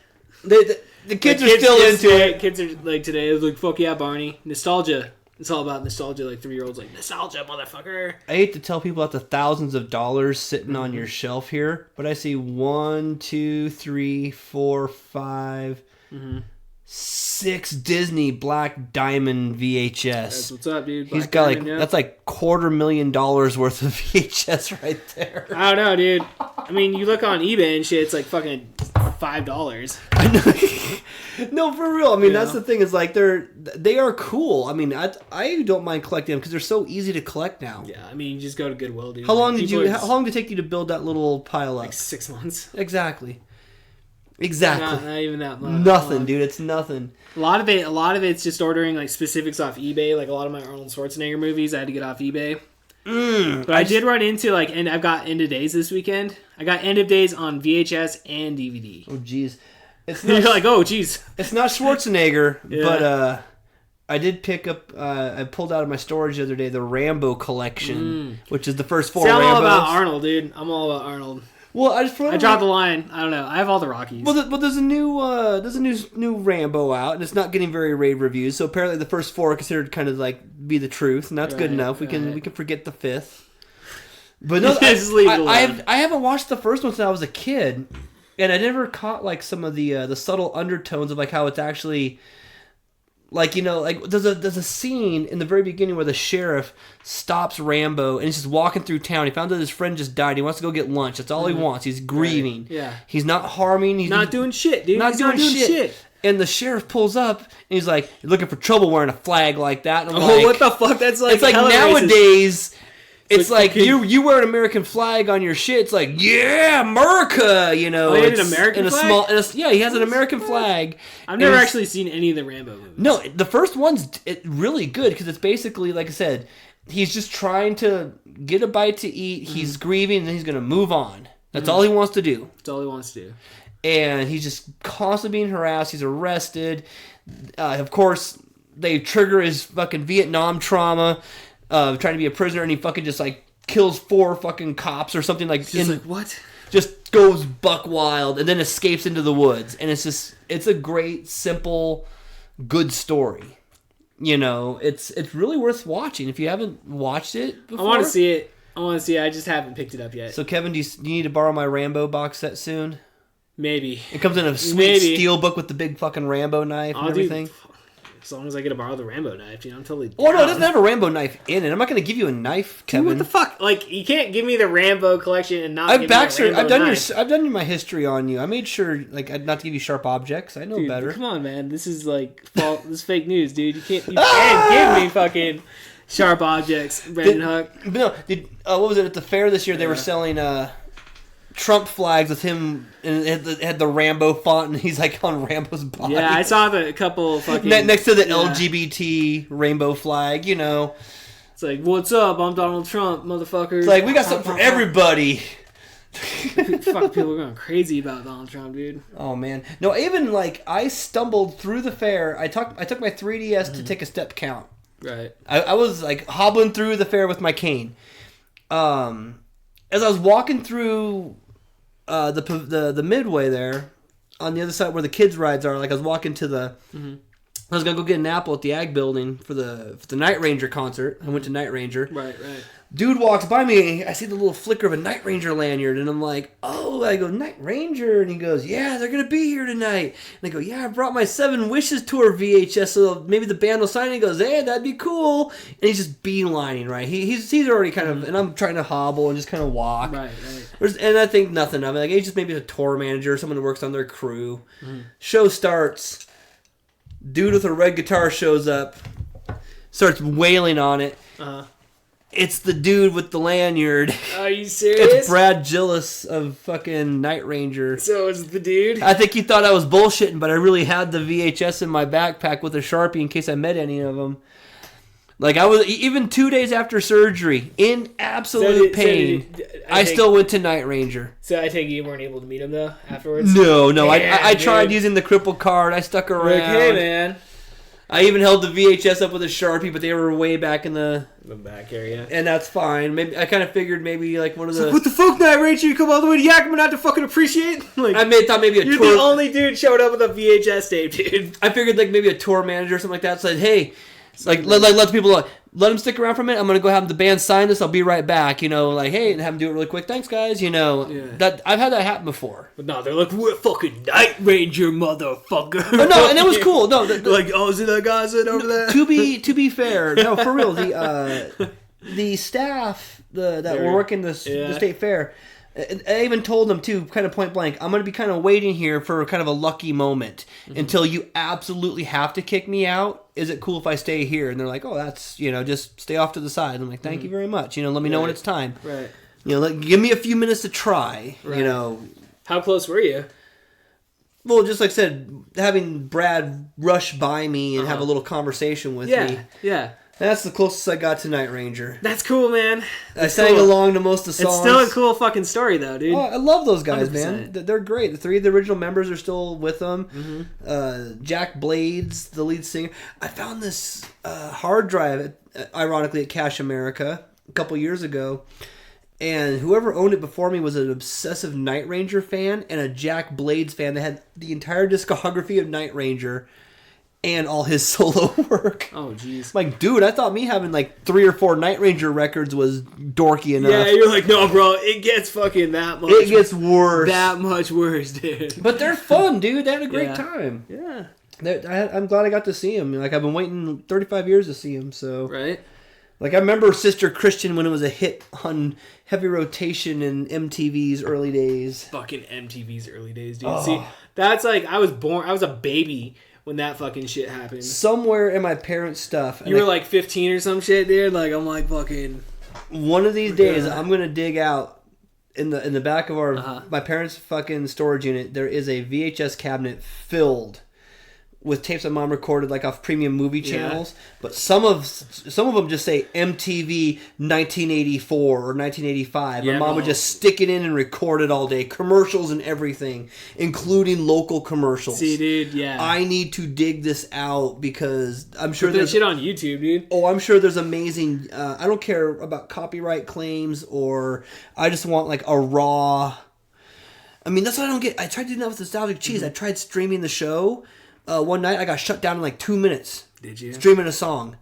S5: The kids are still into it.
S6: Kids are like today. It's like, fuck yeah, Barney. Nostalgia. It's all about nostalgia. Like 3-year-olds, like, nostalgia, motherfucker.
S5: I hate to tell people about the thousands of dollars sitting on your shelf here, but I see 1, 2, 3, 4, 5, 6 Disney Black Diamond VHS.
S6: That's what's up, dude.
S5: He's got Diamond, like that's like $250,000 worth of VHS right there.
S6: I don't know, dude. I mean, you look on eBay and shit, it's like fucking $5.
S5: I know. No, for real. I mean, that's the thing. Is like they are cool. I mean, I don't mind collecting them because they're so easy to collect now.
S6: Yeah, I mean, you just go to Goodwill, dude.
S5: How long did it take you to build that little pile up?
S6: Like 6 months.
S5: Exactly.
S6: Not even that much.
S5: Nothing, dude. It's nothing.
S6: A lot of it's just ordering like specifics off eBay. Like a lot of my Arnold Schwarzenegger movies, I had to get off eBay. But I did run into like, and I've got End of Days this weekend. I got End of Days on VHS and DVD.
S5: Oh, jeez. It's not,
S6: you're like, oh, jeez.
S5: It's not Schwarzenegger, but I did pick up. I pulled out of my storage the other day the Rambo collection, which is the first 4 Rambos.
S6: I'm all about Arnold, dude. I'm all about Arnold.
S5: Well, I
S6: dropped the line. I don't know. I have all the Rockies.
S5: Well, there's a new Rambo out, and it's not getting very rave reviews. So apparently, the first 4 are considered kind of like be the truth, and that's good enough. We can forget the 5th. But no,
S6: just leave it alone.
S5: I haven't watched the first one since I was a kid, and I never caught like some of the subtle undertones of like how it's actually. Like, you know, like there's a scene in the very beginning where the sheriff stops Rambo and he's just walking through town. He found that his friend just died. He wants to go get lunch. That's all he wants. He's grieving.
S6: Right. Yeah.
S5: He's not harming. He's
S6: not doing shit, dude.
S5: Not doing shit. And the sheriff pulls up and he's like, "You're looking for trouble wearing a flag like that." And I'm like,
S6: what the fuck? That's like,
S5: it's like nowadays.
S6: Racist.
S5: It's like you wear an American flag on your shit. It's like, yeah, America, you know.
S6: Oh, he had an American flag?
S5: He has an American flag.
S6: I've never actually seen any of the Rambo movies.
S5: No, the first one's really good because it's basically, like I said, he's just trying to get a bite to eat. He's grieving, and then he's going to move on. That's all he wants to do.
S6: That's all he wants to do.
S5: And he's just constantly being harassed. He's arrested. Of course, they trigger his fucking Vietnam trauma. Trying to be a prisoner, and he fucking just like kills 4 fucking cops or something like.
S6: Like what?
S5: Just goes buck wild and then escapes into the woods, and it's a great, simple, good story. You know, it's really worth watching if you haven't watched it before.
S6: I want to see it. I just haven't picked it up yet.
S5: So Kevin, do you need to borrow my Rambo box set soon?
S6: Maybe.
S5: It comes in a sweet steel book with the big fucking Rambo knife and everything.
S6: As long as I get to borrow the Rambo knife, I'm totally down.
S5: Oh, no, it doesn't have a Rambo knife in it. I'm not going to give you a knife, Kevin.
S6: Dude, what the fuck? Like, you can't give me the Rambo collection and not give me a Rambo knife.
S5: I've done my history on you. I made sure, like, not to give you sharp objects. I know better.
S6: Come on, man. This is, like, this is fake news, dude. You can't give me fucking sharp objects, Brandon Huck.
S5: No, what was it? At the fair this year, they were selling Trump flags with him, and it had the Rambo font, and he's like on Rambo's body.
S6: Yeah, I saw the couple fucking
S5: next to the LGBT rainbow flag.
S6: It's like, what's up? I'm Donald Trump, motherfucker.
S5: It's like, we got something for everybody.
S6: Fuck, people are going crazy about Donald Trump, dude.
S5: Oh man, no, even like I stumbled through the fair. I took my 3DS to take a step count.
S6: Right.
S5: I was like hobbling through the fair with my cane. As I was walking through the midway there, on the other side where the kids' rides are, like I was walking to the... Mm-hmm. I was going to go get an apple at the Ag Building for the Night Ranger concert. I went to Night Ranger.
S6: Right.
S5: Dude walks by me, I see the little flicker of a Night Ranger lanyard, and I'm like, oh, I go, Night Ranger? And he goes, yeah, they're going to be here tonight. And I go, yeah, I brought my 7 Wishes tour VHS, so maybe the band will sign it. He goes, hey, that'd be cool. And he's just beelining, right? He's already kind of, and I'm trying to hobble and just kind of walk.
S6: Right.
S5: And I think nothing of it. Like, he's just maybe a tour manager, someone who works on their crew. Mm-hmm. Show starts. Dude with a red guitar shows up, starts wailing on it.
S6: Uh-huh.
S5: It's the dude with the lanyard.
S6: Are you serious?
S5: It's Brad Gillis of fucking Night Ranger.
S6: So it's the dude?
S5: I think he thought I was bullshitting, but I really had the VHS in my backpack with a Sharpie in case I met any of them. Like, I was, even 2 days after surgery, in absolute pain, I still went to Night Ranger.
S6: So I take it you weren't able to meet him, though, afterwards?
S5: No. I tried using the crippled card. I stuck around.
S6: Like, hey, man.
S5: I even held the VHS up with a Sharpie, but they were way back in the
S6: back area.
S5: And that's fine. Maybe I kind of figured maybe like one of the...
S6: What the fuck, Night Ranger? You come all the way to Yakima not to fucking appreciate? Like,
S5: thought maybe a
S6: you're
S5: tour...
S6: the only dude showed up with a VHS tape, dude.
S5: I figured like maybe a tour manager or something like that said, hey, like let the people... Let them stick around for a minute. I'm going to go have the band sign this. I'll be right back. Like, hey, and have them do it really quick. Thanks, guys. That I've had that happen before.
S6: But no, they're like, we're fucking Night Ranger, motherfucker.
S5: Oh, no, and it was cool. No,
S6: like, oh, is it that guy sitting over there?
S5: To be fair, no, for real, the staff that were working the state fair, I even told them too, kind of point blank, I'm going to be kind of waiting here for kind of a lucky moment until you absolutely have to kick me out. Is it cool if I stay here? And they're like, oh, that's, just stay off to the side. I'm like, thank you very much. Let me know when it's time.
S6: Right.
S5: Give me a few minutes to try,
S6: Right. How close were you?
S5: Well, just like I said, having Brad rush by me and have a little conversation with me.
S6: Yeah.
S5: That's the closest I got to Night Ranger.
S6: That's cool, man.
S5: I sang along to most of the songs.
S6: It's still a cool fucking story, though, dude.
S5: Oh, I love those guys,
S6: 100%.
S5: man. They're great. The 3 of the original members are still with them. Mm-hmm. Jack Blades, the lead singer. I found this hard drive, ironically, at Cash America a couple years ago. And whoever owned it before me was an obsessive Night Ranger fan and a Jack Blades fan that had the entire discography of Night Ranger and all his solo work.
S6: Oh, jeez.
S5: Like, dude, I thought me having like 3 or 4 Night Ranger records was dorky enough.
S6: Yeah, you're like, no, bro, it gets fucking that much.
S5: It gets worse.
S6: That much worse, dude.
S5: But they're fun, dude. They had a great time.
S6: Yeah.
S5: I'm glad I got to see them. Like, I've been waiting 35 years to see them, so...
S6: Right.
S5: Like, I remember Sister Christian when it was a hit on heavy rotation in MTV's early days.
S6: Fucking MTV's early days, dude. Oh. See, that's like, I was a baby when that fucking shit happened.
S5: Somewhere in my parents' stuff.
S6: You were like 15 or some shit, dude? Like, I'm like fucking...
S5: One of these days, I'm going to dig out in the back of my parents' fucking storage unit. There is a VHS cabinet filled with tapes that Mom recorded like off premium movie channels, but some of them just say MTV 1984 or 1985. And Mom would just stick it in and record it all day, commercials and everything, including local commercials.
S6: See, dude, yeah.
S5: I need to dig this out because I'm sure
S6: there's shit on YouTube, dude.
S5: Oh, I'm sure there's amazing. I don't care about copyright claims, or I just want like a raw. I mean, that's what I don't get. I tried doing that with Nostalgic Cheese. I tried streaming the show. One night I got shut down in like 2 minutes.
S6: Did you?
S5: Streaming a song.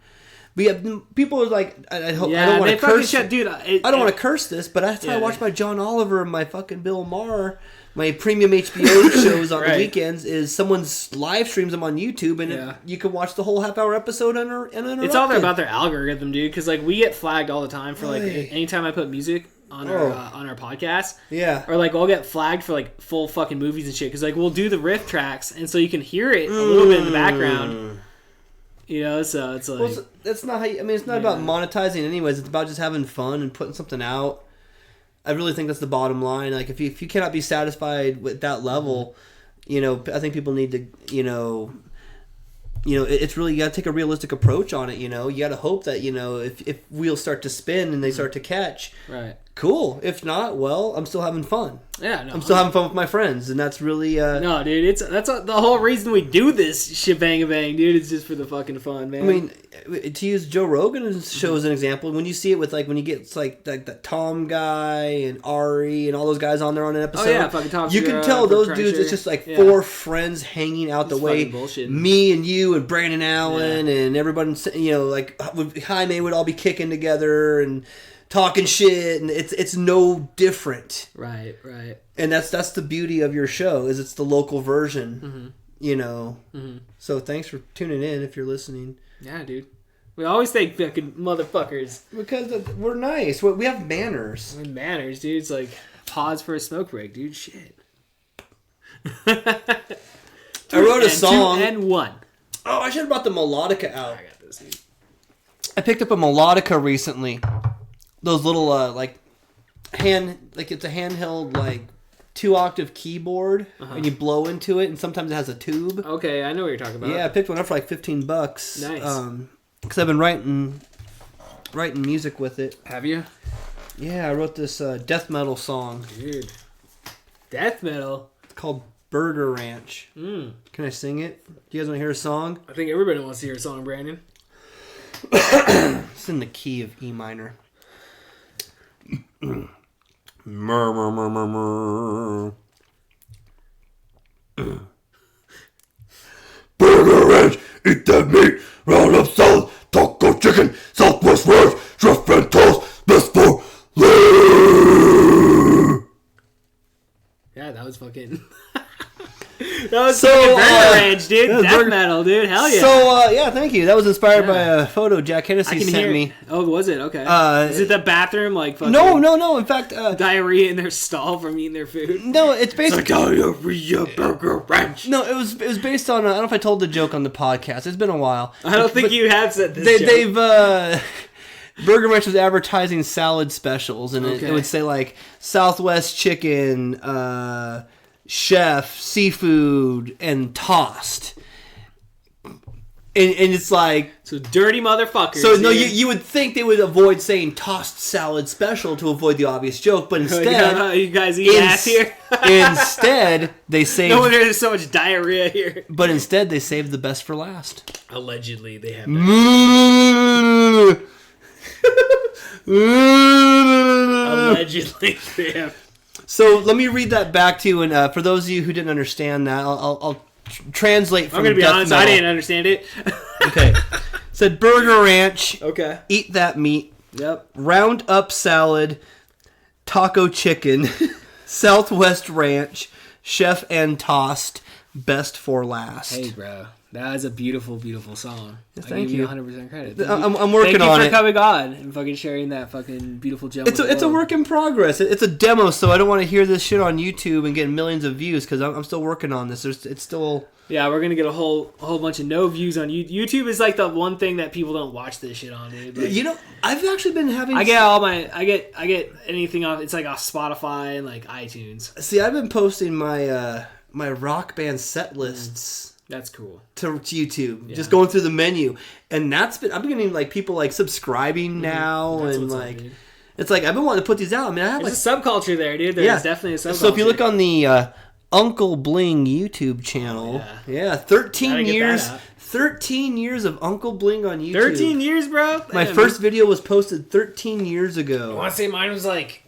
S5: But yeah, people are like, I hope I don't want to curse.
S6: Dude,
S5: I don't want to curse this, but that's how I watch my John Oliver and my fucking Bill Maher, my premium HBO shows on the weekends. Is someone's live streams them on YouTube, and you can watch the whole half-hour episode uninterrupted.
S6: It's all about their algorithm, dude. Because like we get flagged all the time for like anytime I put music on our podcast.
S5: Yeah.
S6: Or like I'll get flagged for like full fucking movies and shit. Because like we'll do the riff tracks, and so you can hear it a little bit in the background. You know, so it's like...
S5: Well, that's not how you... I mean, it's not about monetizing anyways. It's about just having fun and putting something out. I really think that's the bottom line. Like, if you cannot be satisfied with that level, you know, I think people need to, you know, it's really... You got to take a realistic approach on it, you know? You got to hope that, you know, if wheels start to spin and they start to catch...
S6: Right.
S5: Cool. If not, well, I'm still having fun.
S6: Yeah, no,
S5: I'm still having fun with my friends, and that's really...
S6: No, dude, that's the whole reason we do this shebang-a-bang, dude. It's just for the fucking fun, man.
S5: I mean, to use Joe Rogan's show as an example, when you see it with, like, when you get, like the Tom guy and Ari and all those guys on there on an episode,
S6: fucking Tom
S5: you can tell those dudes, it's just, like, four friends hanging out the way me and you and Brandon Allen and everybody, you know, like, Jaime would all be kicking together and... talking shit, and it's no different.
S6: Right.
S5: And that's the beauty of your show, is it's the local version, you know. So thanks for tuning in if you're listening.
S6: Yeah, dude. We always thank fucking motherfuckers.
S5: Because we're nice. We have manners.
S6: Manners, dude. It's like, pause for a smoke break, dude. Shit. I
S5: wrote a song.
S6: 2 and 1.
S5: Oh, I should have brought the melodica out.
S6: I got this, dude.
S5: I picked up a melodica recently. Those little, it's a handheld, 2-octave keyboard, and you blow into it, and sometimes it has a tube.
S6: Okay, I know what you're talking about.
S5: Yeah, I picked one up for $15.
S6: Nice.
S5: Because I've been writing music with it.
S6: Have you?
S5: Yeah, I wrote this death metal song.
S6: Dude. Death metal?
S5: It's called Burger Ranch.
S6: Can
S5: I sing it? Do you guys want to hear a song?
S6: I think everybody wants to hear a song, Brandon.
S5: It's in the key of E minor.
S1: Burger Ranch, eat that meat, round up salad, taco chicken, Southwest rice, shrimp and toast, best for life.
S6: Yeah, that was fucking... That was fucking Burger Ranch, dude. Death metal, dude. Hell yeah.
S5: So, yeah, thank you. That was inspired by a photo Jack Hennessy sent me.
S6: Oh, was it? Okay. Is it the bathroom, like, fucking...
S5: No. In fact...
S6: diarrhea in their stall from eating their food?
S5: No, it's based...
S6: It's like diarrhea Burger Ranch.
S5: No, it was based on... I don't know if I told the joke on the podcast. It's been a while.
S6: I don't think you have said this joke.
S5: Burger Ranch was advertising salad specials, and it would say, like, Southwest chicken, chef, seafood, and tossed. And it's like...
S6: So dirty motherfuckers.
S5: So, no, you would think they would avoid saying tossed salad special to avoid the obvious joke, but instead...
S6: you guys eat ass here?
S5: Instead, they saved...
S6: No wonder there's so much diarrhea here.
S5: But instead, they saved the best for last.
S6: Allegedly, they have
S5: that.
S6: Allegedly, they have...
S5: So let me read that back to you, and for those of you who didn't understand that, I'll translate from
S6: I'm going to be honest,
S5: metal.
S6: I didn't understand it.
S5: Okay. Said Burger Ranch.
S6: Okay.
S5: Eat that meat.
S6: Yep.
S5: Round up salad. Taco chicken. Southwest Ranch. Chef and tossed. Best for last.
S6: Hey, bro. That is a beautiful, beautiful song.
S5: Yes,
S6: I
S5: thank
S6: give
S5: you.
S6: 100% credit.
S5: I'm working on it.
S6: Thank you for coming on and fucking sharing that fucking beautiful gem.
S5: It's a work in progress. It's a demo, so I don't want to hear this shit on YouTube and get millions of views because I'm still working on this. It's still...
S6: Yeah, we're gonna get a whole bunch of no views on YouTube. YouTube is like the one thing that people don't watch this shit on, dude. Like,
S5: you know, I've actually been having...
S6: I get anything off. It's like off Spotify and like iTunes.
S5: See, I've been posting my my rock band set lists.
S6: That's cool.
S5: To YouTube, just going through the menu, and I'm getting like people like subscribing now, that's and like up, it's like I've been wanting to put these out. I mean, I have
S6: There's a subculture there, dude. There's definitely a subculture.
S5: So if you look on the Uncle Bling YouTube channel, 13 years. 13 years of Uncle Bling on YouTube.
S6: 13 years, bro.
S5: My first video was posted 13 years ago.
S6: I want to say mine was like.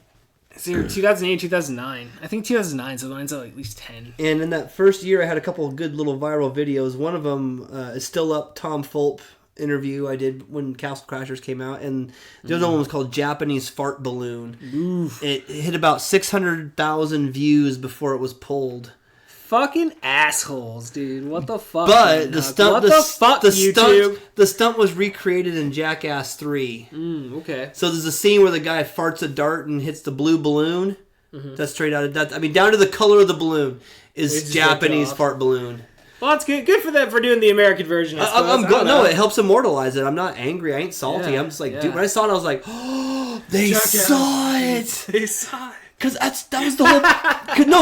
S6: It's either 2008, 2009. I think 2009, so mine's at least 10.
S5: And in that first year, I had a couple of good little viral videos. One of them is still up, Tom Fulp interview I did when Castle Crashers came out, and the other one was called Japanese Fart Balloon.
S6: Oof.
S5: It hit about 600,000 views before it was pulled.
S6: Fucking assholes, dude. What the fuck?
S5: But the stunt,
S6: YouTube?
S5: the stunt was recreated in Jackass 3.
S6: Okay.
S5: So there's a scene where the guy farts a dart and hits the blue balloon. That's straight out of that. I mean, down to the color of the balloon is Japanese fart balloon.
S6: Well, that's good. Good for them for doing the American version.
S5: No, it helps immortalize it. I'm not angry. I ain't salty.
S6: Yeah,
S5: I'm just like, dude. When I saw it, I was like, oh, they saw it.
S6: They saw it.
S5: Because that was the whole...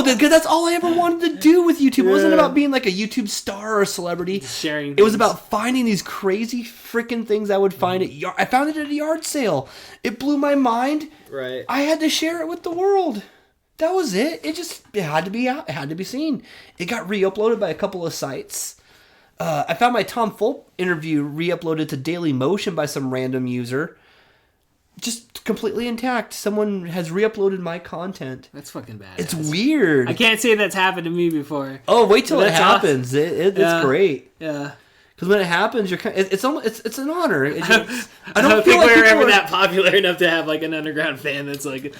S5: Because that's all I ever wanted to do with YouTube. It wasn't about being like a YouTube star or a celebrity.
S6: Sharing.
S5: It was about finding these crazy freaking things I would find at I found it at a yard sale. It blew my mind.
S6: Right.
S5: I had to share it with the world. That was it. It had to be out. It had to be seen. It got re-uploaded by a couple of sites. I found my Tom Fulp interview re-uploaded to Daily Motion by some random user. Just completely intact. Someone has re-uploaded my content.
S6: That's fucking bad.
S5: It's weird.
S6: I can't say that's happened to me before.
S5: Oh, wait till it happens.
S6: Awesome.
S5: It's great.
S6: Yeah.
S5: Because when it happens, you're kind of, it's an honor. I
S6: don't think we're ever that popular enough to have like an underground fan that's like, this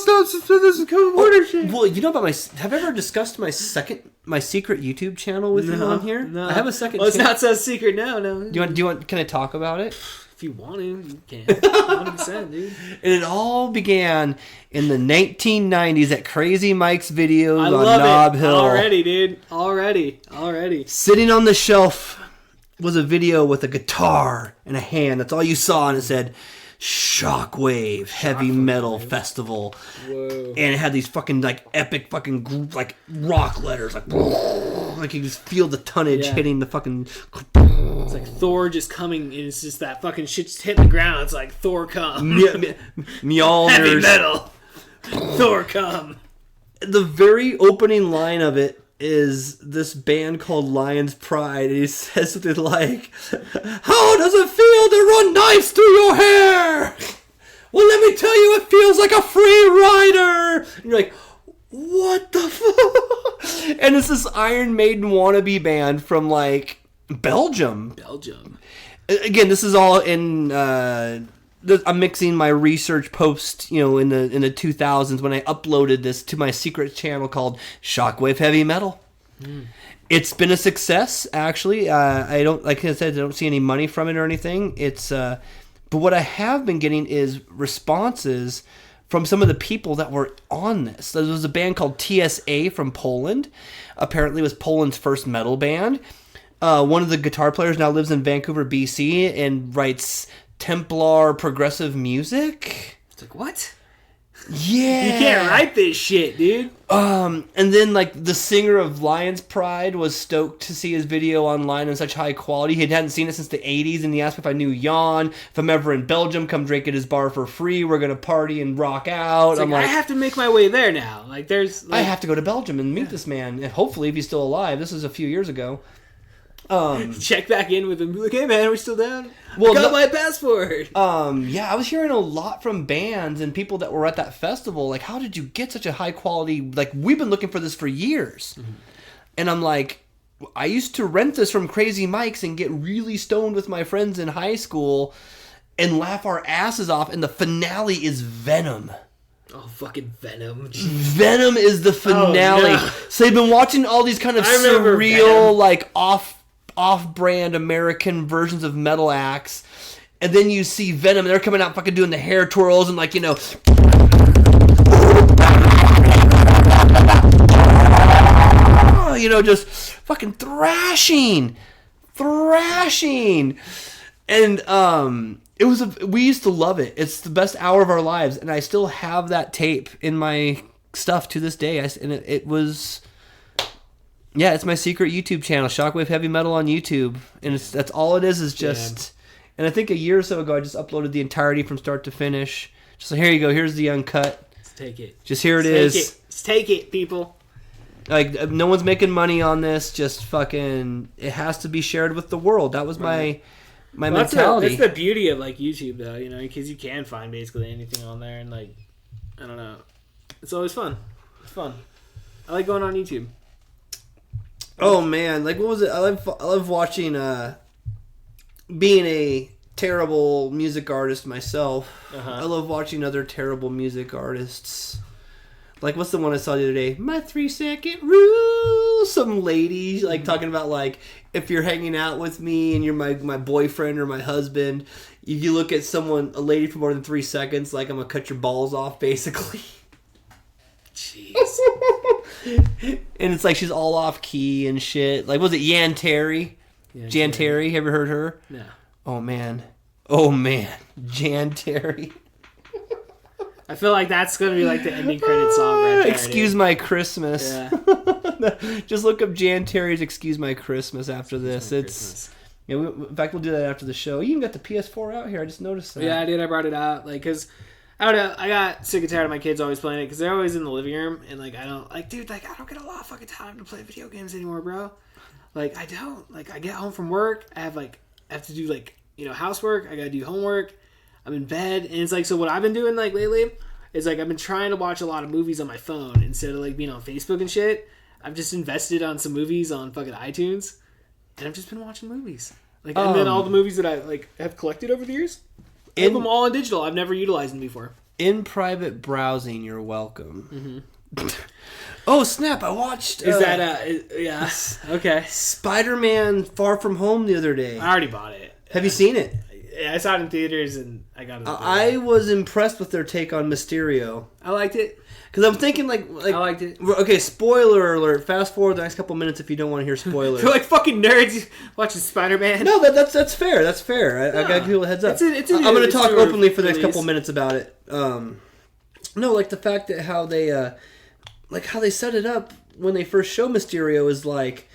S6: is Kevin Porter shit.
S5: Well, you know about have I ever discussed my secret YouTube channel with you on here?
S6: No.
S5: I have a second.
S6: Well, it's not so secret now. No.
S5: Do you want? Can I talk about it?
S6: If you want to, you can. 100%, dude.
S5: And it all began in the 1990s at Crazy Mike's videos on
S6: love
S5: Knob
S6: it.
S5: Hill.
S6: Already, dude. Already.
S5: Sitting on the shelf was a video with a guitar and a hand. That's all you saw, and it said Shockwave Heavy Metal Festival.
S6: Whoa.
S5: And it had these fucking like epic fucking like rock letters, like you just feel the tonnage hitting the fucking.
S6: It's like Thor just coming, and it's just that fucking shit just hitting the ground. It's like Thor come.
S5: Mjolnir's
S6: Heavy metal. Thor come.
S5: The very opening line of it is this band called Lion's Pride, and he says something like, "How does it feel to run knives through your hair? Well, let me tell you, it feels like a free rider." And you're like, what the fuck? And it's this Iron Maiden wannabe band from like Belgium. Again, this is all in. I'm mixing my research post, in the 2000s when I uploaded this to my secret channel called Shockwave Heavy Metal. It's been a success, actually. I don't see any money from it or anything. But what I have been getting is responses from some of the people that were on this. There was a band called TSA from Poland. Apparently, it was Poland's first metal band. One of the guitar players now lives in Vancouver, BC, and writes Templar progressive music.
S6: It's like, what?
S5: Yeah.
S6: You can't write this shit, dude.
S5: And then like the singer of Lion's Pride was stoked to see his video online in such high quality. He hadn't seen it since the 80s, and he asked me if I knew Jan. If I'm ever in Belgium, come drink at his bar for free. We're gonna party and rock out.
S6: I'm like, I have to make my way there now. I
S5: have to go to Belgium and meet this man. And hopefully, if he's still alive. This was a few years ago.
S6: Check back in with him. Be like, hey man, are we still down?
S5: Well,
S6: got my passport.
S5: I was hearing a lot from bands and people that were at that festival. Like, how did you get such a high quality? Like, we've been looking for this for years. Mm-hmm. And I'm like, I used to rent this from Crazy Mike's and get really stoned with my friends in high school and laugh our asses off. And the finale is Venom.
S6: Oh, fucking Venom.
S5: Venom is the finale.
S6: Oh, no.
S5: So they've been watching all these kind of surreal, like off-brand American versions of metal acts, and then you see Venom, and they're coming out fucking doing the hair twirls and like, just fucking thrashing. And we used to love it. It's the best hour of our lives, and I still have that tape in my stuff to this day. It was. Yeah, it's my secret YouTube channel, Shockwave Heavy Metal on YouTube, and that's all it is just. And I think a year or so ago, I just uploaded the entirety from start to finish. Just like, here you go, here's the uncut.
S6: Let's take it.
S5: Just here it is.
S6: Let's take it, people.
S5: Like, no one's making money on this. Just fucking, it has to be shared with the world. That was my mentality.
S6: That's the beauty of like YouTube, though, because you can find basically anything on there, and like, I don't know, it's always fun. It's fun. I like going on YouTube.
S5: Oh man, like what was it? I love watching being a terrible music artist myself, I love watching other terrible music artists. Like, what's the one I saw the other day? My 3-second rule. Some lady, like, talking about, like, if you're hanging out with me and you're my boyfriend or my husband, you look at a lady for more than 3 seconds, like, I'm going to cut your balls off, basically.
S6: Jeez.
S5: And it's like she's all off key and shit. Like, was it Yan Terry? Jan Terry. Have you heard her?
S6: No.
S5: Oh, man. Jan Terry.
S6: I feel like that's going to be like the ending credit song right there.
S5: Excuse My Christmas.
S6: Yeah.
S5: Just look up Jan Terry's Excuse My Christmas after this. Yeah, in fact, we'll do that after the show. You even got the PS4 out here. I just noticed that.
S6: Yeah, dude, I brought it out. Like, because, I don't know, I got sick and tired of my kids always playing it because they're always in the living room. And, like, I don't get a lot of fucking time to play video games anymore, bro. Like, I don't. Like, I get home from work. I have to do, like, housework. I got to do homework. I'm in bed, and it's like, so what I've been doing, like, lately is, like, I've been trying to watch a lot of movies on my phone instead of, like, being on Facebook and shit. I've just invested on some movies on fucking iTunes, and I've just been watching movies. Like, and then all the movies that I, like, have collected over the years, I have them all in digital. I've never utilized them before.
S5: In private browsing, you're welcome. Oh, snap, I watched...
S6: yeah, okay.
S5: Spider-Man Far From Home the other day.
S6: I already bought it.
S5: Have you seen it?
S6: Yeah, I saw it in theaters, and I got it.
S5: I was impressed with their take on Mysterio.
S6: I liked it.
S5: Because I'm thinking, like...
S6: I liked it.
S5: Okay, spoiler alert. Fast forward the next couple minutes if you don't want to hear spoilers.
S6: They're like fucking nerds watching Spider-Man.
S5: No, that's fair. That's fair. I gotta give people a heads up. I'm going to talk openly for the next couple minutes about it. No, like the fact that how they set it up when they first show Mysterio is like...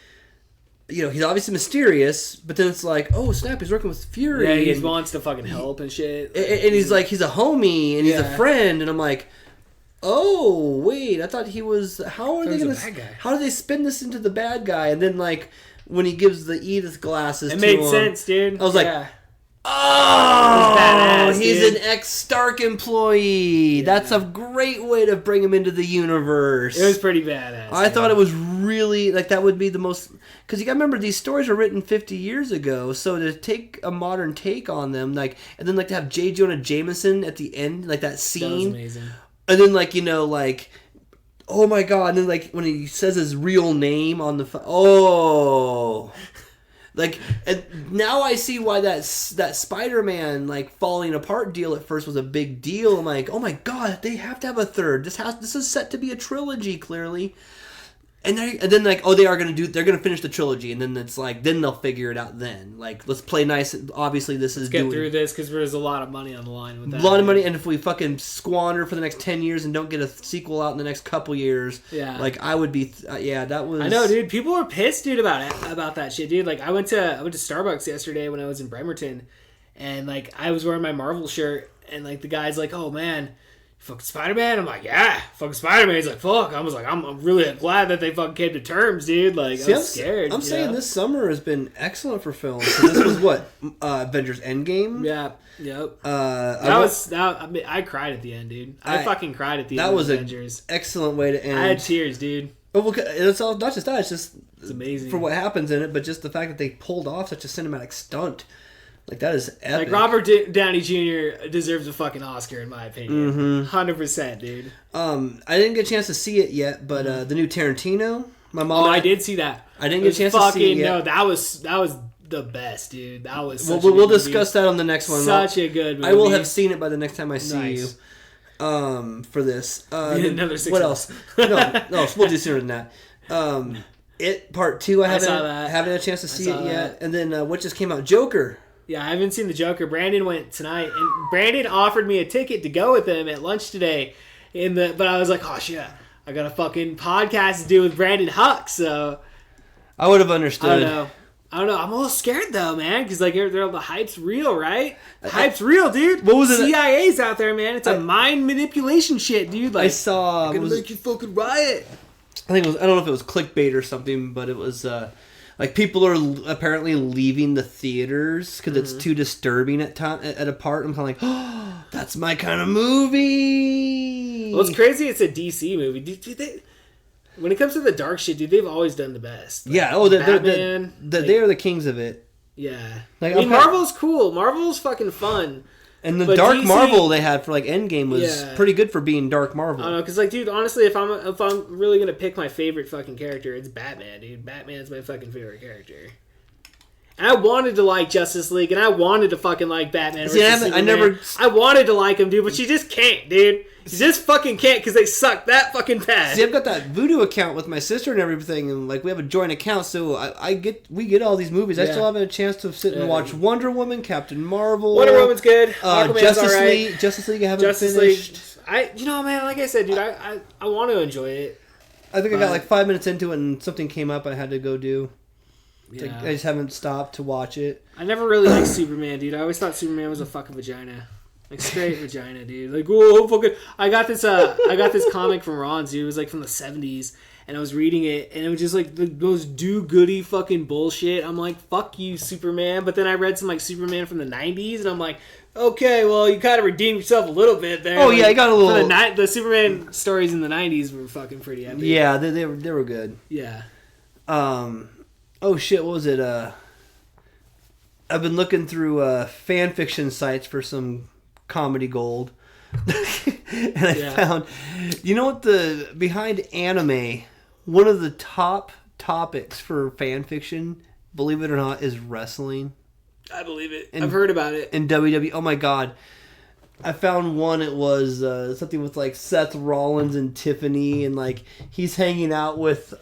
S5: he's obviously mysterious, but then it's like, oh snap, he's working with Fury.
S6: Yeah, he wants to fucking help and shit.
S5: And he's like, he's a homie and he's a friend, and I'm like, oh wait, I thought he was. How are they gonna? How do they spin this into the bad guy? And then like when he gives the Edith glasses,
S6: it made sense, dude.
S5: I was like, oh,
S6: badass,
S5: he's
S6: dude.
S5: an ex-Stark employee. Yeah. That's a great way to bring him into the universe.
S6: It was pretty badass.
S5: I thought it was really, like, that would be the most... Because you gotta remember, these stories were written 50 years ago, so to take a modern take on them, like, and then, like, to have J. Jonah Jameson at the end, like, that scene...
S6: That was amazing.
S5: And then, like, like... Oh, my God. And then, like, when he says his real name on the... Oh... Like, and now I see why that Spider-Man, like, falling apart deal at first was a big deal. I'm like, oh my God, they have to have a third. This is set to be a trilogy, clearly. And then like, oh, they're gonna finish the trilogy, and then it's like, then they'll figure it out then. Like, let's play nice. Obviously, let's
S6: get through this, because there's a lot of money on the line with that.
S5: A lot of money, and if we fucking squander for the next 10 years and don't get a sequel out in the next couple years, like, I would be, that was...
S6: I know, dude. People were pissed, dude, about that shit, dude. Like, I went to Starbucks yesterday when I was in Bremerton, and, like, I was wearing my Marvel shirt, and, like, the guy's like, oh, man... Fucking Spider-Man? I'm like, yeah, fucking Spider-Man. He's like, fuck. I was like, I'm really glad that they fucking came to terms, dude. Like, I was scared.
S5: I'm saying this summer has been excellent for films. This was what? Avengers Endgame?
S6: Yeah. Yep. I cried at the end, dude. I fucking cried at the end of Avengers.
S5: That was an excellent way to end.
S6: I had tears, dude.
S5: Oh, well, it's all, not just that, it's
S6: amazing
S5: for what happens in it, but just the fact that they pulled off such a cinematic stunt. Like, that is epic.
S6: Like, Robert Downey Jr. deserves a fucking Oscar, in my opinion. 100%, dude.
S5: I didn't get a chance to see it yet, but the new Tarantino, my mom...
S6: I did see that.
S5: I didn't get a chance to see it yet.
S6: No, that was the best, dude. That was such
S5: we'll discuss that on the next one.
S6: Such a good movie.
S5: I will have seen it by the next time I see you. For this.
S6: Another 6
S5: what
S6: months.
S5: else? No, we'll do sooner than that. It Part 2, I haven't had a chance to see it yet. And then what just came out? Joker.
S6: Yeah, I haven't seen the Joker. Brandon went tonight, and Brandon offered me a ticket to go with him at lunch today. But I was like, oh shit, I got a fucking podcast to do with Brandon Huck, so
S5: I would have understood.
S6: I don't know. I'm a little scared though, man, because like the hype's real, right? The hype's real, dude.
S5: What was it?
S6: CIA's out there, man. It's a mind manipulation shit, dude. Like,
S5: I saw.
S6: Gonna make you fucking riot.
S5: I think it was. I don't know if it was clickbait or something, but it was. Like, people are apparently leaving the theaters because it's too disturbing at a part. I'm kind of like, oh, that's my kind of movie.
S6: Well, it's crazy. It's a DC movie. Dude, when it comes to the dark shit, dude, they've always done the best.
S5: Like, yeah. Oh, they are the kings of it.
S6: Yeah.
S5: Like,
S6: I mean, Marvel's cool. Marvel's fucking fun.
S5: And the
S6: But
S5: Dark
S6: DC
S5: Marvel they had for like Endgame was pretty good for being Dark Marvel.
S6: I don't know, because like, dude, honestly, if I'm really gonna pick my favorite fucking character, it's Batman, dude. Batman's my fucking favorite character. And I wanted to like Justice League, and I wanted to fucking like Batman.
S5: See,
S6: I wanted to like him, dude, but she just can't, dude. She just fucking can't because they suck that fucking bad.
S5: See, I've got that Voodoo account with my sister and everything, and like we have a joint account, so we get all these movies. I still haven't had a chance to sit and watch Wonder Woman, Captain Marvel.
S6: Wonder Woman's good. Aquaman's
S5: Justice
S6: all right.
S5: League. Justice League I haven't finished.
S6: Man, like I said, dude, I want to enjoy it.
S5: I think I got like 5 minutes into it, and something came up I had to go do.
S6: Yeah.
S5: Like, I just haven't stopped to watch it.
S6: I never really liked Superman, dude. I always thought Superman was a fucking vagina. Like, straight vagina, dude. Like, whoa, fucking... I got this comic from Ron's, dude. It was, like, from the 70s. And I was reading it, and it was just, like, the most do-goody fucking bullshit. I'm like, fuck you, Superman. But then I read some, like, Superman from the 90s, and I'm like, okay, well, you kind of redeemed yourself a little bit there.
S5: Oh,
S6: like,
S5: yeah, you got a little...
S6: The Superman stories in the 90s were fucking pretty epic.
S5: Yeah, they were good.
S6: Yeah.
S5: Oh, shit, what was it? I've been looking through fan fiction sites for some comedy gold. And I found, you know what, behind anime, one of the top topics for fan fiction, believe it or not, is wrestling.
S6: I believe it. I've heard about it.
S5: In WWE. Oh my god. I found one, it was something with like Seth Rollins and Tiffany, and like he's hanging out with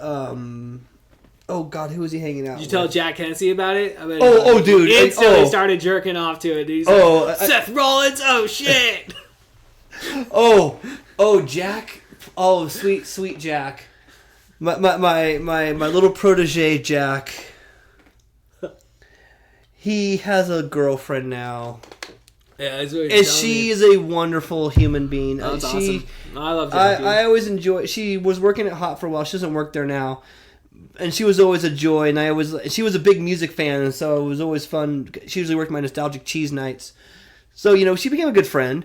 S5: oh god, who was he hanging out with?
S6: Did you tell Jack Hennessy about it? I mean,
S5: dude.
S6: He instantly started jerking off to it, dude. He's like, Seth Rollins, oh shit.
S5: Jack. Oh, sweet Jack. My little protege, Jack. He has a girlfriend now.
S6: Yeah, that's what
S5: and she is a wonderful human being.
S6: That's awesome. I love Jack.
S5: I always enjoy. She was working at Hot for a while. She doesn't work there now. And she was always a joy, and she was a big music fan, and so it was always fun. She usually worked my nostalgic cheese nights. So, you know, she became a good friend.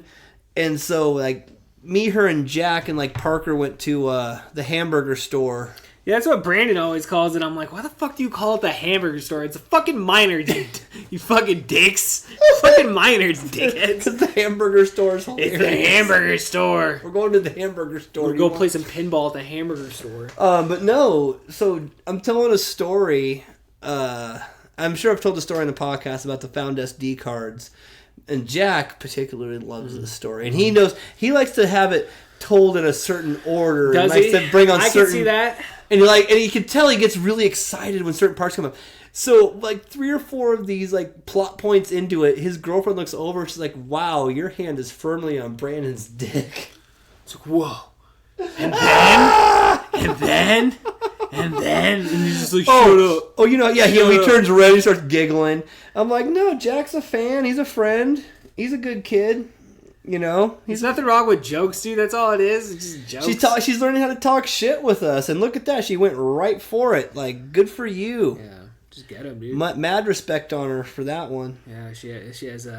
S5: And so, like, me, her, and Jack and, like, Parker went to the hamburger store.
S6: Yeah, that's what Brandon always calls it. I'm like, why the fuck do you call it the hamburger store? It's a fucking Miners, you fucking dicks. Fucking Miners, dickheads.
S5: The hamburger store is hilarious.
S6: It's the hamburger store.
S5: We're going to the hamburger store.
S6: We'll go play some pinball at the hamburger store.
S5: But no, so I'm telling a story. I'm sure I've told the story in the podcast about the Found SD cards. And Jack particularly loves this story. And he likes to have it told in a certain order.
S6: Does
S5: and
S6: he?
S5: Likes to bring on
S6: I
S5: certain,
S6: can see that.
S5: And you can tell he gets really excited when certain parts come up. So, like, 3 or 4 of these, like, plot points into it, his girlfriend looks over and she's like, wow, your hand is firmly on Brandon's dick.
S6: It's like, whoa. And then, and he's just like, shut up.
S5: Oh, you know, yeah, he turns red, he starts giggling. I'm like, no, Jack's a fan, he's a friend, he's a good kid. You know,
S6: there's nothing wrong with jokes, dude. That's all it is. It's just jokes.
S5: She's learning how to talk shit with us, and look at that. She went right for it. Like, good for you.
S6: Yeah, just get him, dude.
S5: Mad respect on her for that one.
S6: Yeah, she has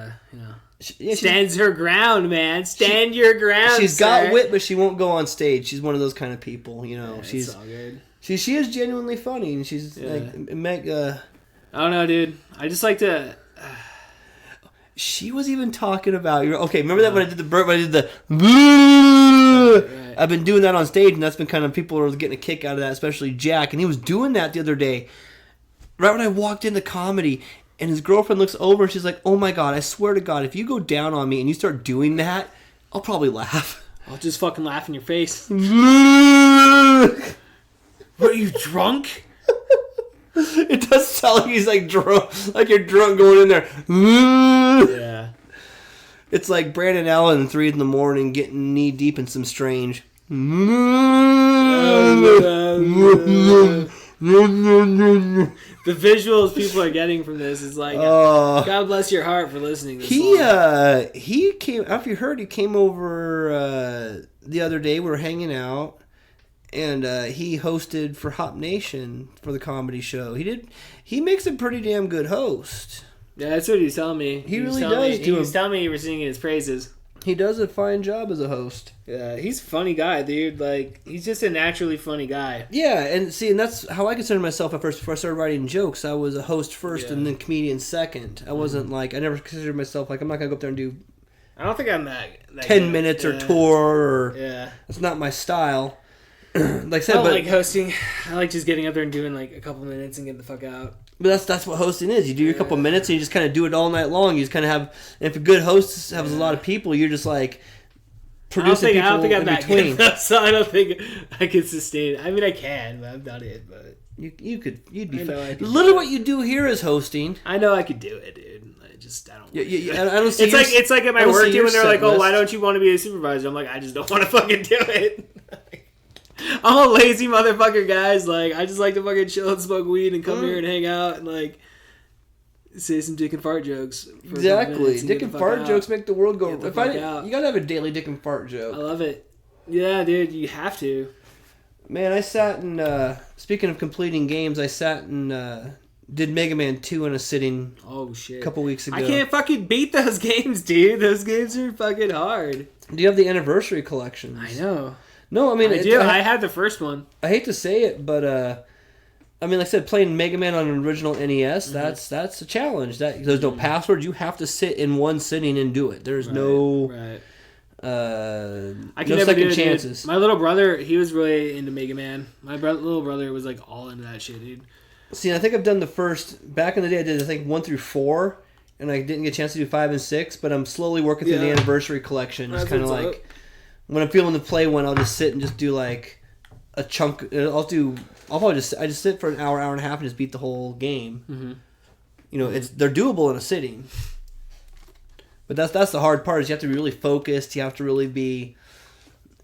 S6: stands her ground, man. Stand your ground.
S5: She's got wit, but she won't go on stage. She's one of those kind of people. You know,
S6: she's all good.
S5: She is genuinely funny, and she's like,
S6: I don't know, dude. I just like to.
S5: She was even talking about... Okay, remember that when I did the burp? When I did the...
S6: Right.
S5: I've been doing that on stage, and that's been kind of... People are getting a kick out of that, especially Jack. And he was doing that the other day. Right when I walked into comedy, and his girlfriend looks over, and she's like, oh my god, I swear to god, if you go down on me and you start doing that, I'll probably laugh.
S6: I'll just fucking laugh in your face.
S5: What,
S6: are you drunk?
S5: It does sound like he's like drunk, like you're drunk going in there.
S6: Yeah.
S5: It's like Brandon Allen at 3 a.m. getting knee deep in some strange.
S6: The visuals people are getting from this is like, God bless your heart for listening to this
S5: he came, after you heard, he came over the other day. We were hanging out. And he hosted for Hop Nation for the comedy show. He makes a pretty damn good host.
S6: Yeah, that's what he was telling me.
S5: He really does.
S6: He was telling me you were singing his praises.
S5: He does a fine job as a host.
S6: Yeah, he's a funny guy, dude. Like, he's just a naturally funny guy.
S5: Yeah, and that's how I considered myself at first. Before I started writing jokes, I was a host first and then comedian second. I wasn't like, I never considered myself like, I'm not going to go up there and do
S6: I don't think I'm that
S5: 10
S6: good.
S5: minutes or tour.
S6: Yeah.
S5: That's not my style. Like I said,
S6: I don't
S5: but
S6: like hosting. I like just getting up there and doing like a couple minutes and getting the fuck out.
S5: But that's what hosting is. You do your couple minutes and you just kind of do it all night long. You just kind of have, and if a good host has a lot of people, you're just like producing people
S6: I don't think I'm
S5: in
S6: that
S5: between.
S6: good enough, so I don't think I can sustain it. I mean, I can, but I've done it. But
S5: You'd be
S6: I know I
S5: fine.
S6: could
S5: Literally what you do here is hosting.
S6: I know I could do it, dude. I don't.
S5: I don't see
S6: It's like at my
S5: I don't
S6: work
S5: see
S6: team
S5: your
S6: when they're like,
S5: set
S6: "Oh,
S5: list.
S6: why don't you want to be a supervisor?" I'm like, I just don't want to fucking do it. I'm a lazy motherfucker, guys. Like, I just like to fucking chill and smoke weed and come here and hang out and like say some dick and fart jokes. For a couple
S5: Exactly.
S6: minutes
S5: Dick
S6: get
S5: and
S6: the
S5: fart
S6: fuck
S5: jokes
S6: out.
S5: make the world go.
S6: Get the fuck out.
S5: You gotta have a daily dick and fart joke.
S6: I love it. Yeah, dude, you have to.
S5: Man, I sat and speaking of completing games, I sat and did Mega Man 2 in a sitting
S6: Oh shit.
S5: a couple weeks ago.
S6: I can't fucking beat those games, dude. Those games are fucking hard.
S5: Do you have the anniversary collections?
S6: I know.
S5: No, I mean
S6: I do. I had the first one.
S5: I hate to say it, but I mean, like I said, playing Mega Man on an original NES, that's a challenge. There's no password. You have to sit in one sitting and do it. There's no
S6: Right.
S5: no
S6: I can never
S5: second
S6: do it,
S5: chances.
S6: dude. My little brother, he was really into Mega Man. My little brother was like all into that shit, dude.
S5: See, I think I've done the first. Back in the day, I did I think 1 through 4, and I didn't get a chance to do 5 and 6. But I'm slowly working through the
S6: Yeah.
S5: anniversary collection. Just
S6: That's
S5: kind of
S6: what's
S5: like
S6: up.
S5: when I'm feeling to play one, I'll just sit and just do like a chunk. I'll probably just sit for an hour and a half and just beat the whole game. Mm-hmm. You know, they're doable in a sitting. But that's the hard part is you have to be really focused. You have to really be,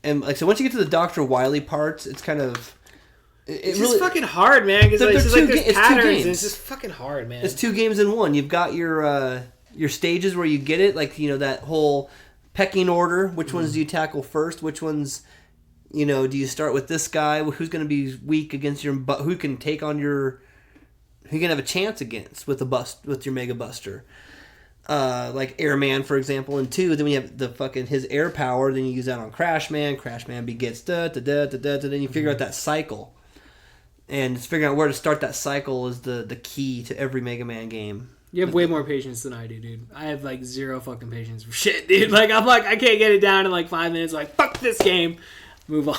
S5: and like so once you get to the Dr. Wily parts, it's kind of
S6: It's just fucking hard, man. Because
S5: They're
S6: like,
S5: two
S6: there's
S5: it's two
S6: patterns.
S5: games.
S6: And it's just fucking hard, man.
S5: It's 2 games in one. You've got your stages where you get it, like you know that whole pecking order. Which ones do you tackle first? Which ones, you know, do you start with this guy? Who's going to be weak against your? Who can take on your? Who you can have a chance against with your Mega Buster? Like Airman, for example, in 2. Then when you have the fucking his air power, then you use that on Crashman. Crashman begets da da da da da. Then you figure out that cycle, and it's figuring out where to start that cycle is the key to every Mega Man game.
S6: You have way more patience than I do, dude. I have like zero fucking patience for shit, dude. Like I'm like I can't get it down in like 5 minutes. Like fuck this game, move on.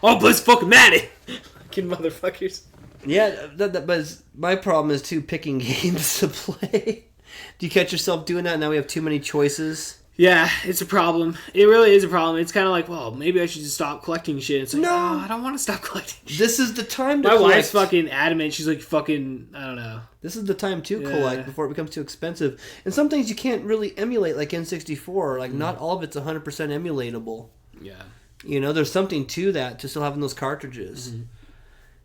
S6: Oh, but it's fucking Madden, fucking motherfuckers.
S5: Yeah, but my problem is too picking games to play. Do you catch yourself doing that? Now we have too many choices.
S6: Yeah, it's a problem. It really is a problem. It's kind of like, well, maybe I should just stop collecting shit. It's like,
S5: No.
S6: no, I don't want to stop collecting shit.
S5: This is the time to
S6: My
S5: collect.
S6: wife's fucking adamant. She's like, fucking, I don't know.
S5: This is the time to
S6: Yeah.
S5: collect before it becomes too expensive. And some things you can't really emulate, like N64. Like, not all of it's 100% emulatable.
S6: Yeah.
S5: You know, there's something to that, to still having those cartridges.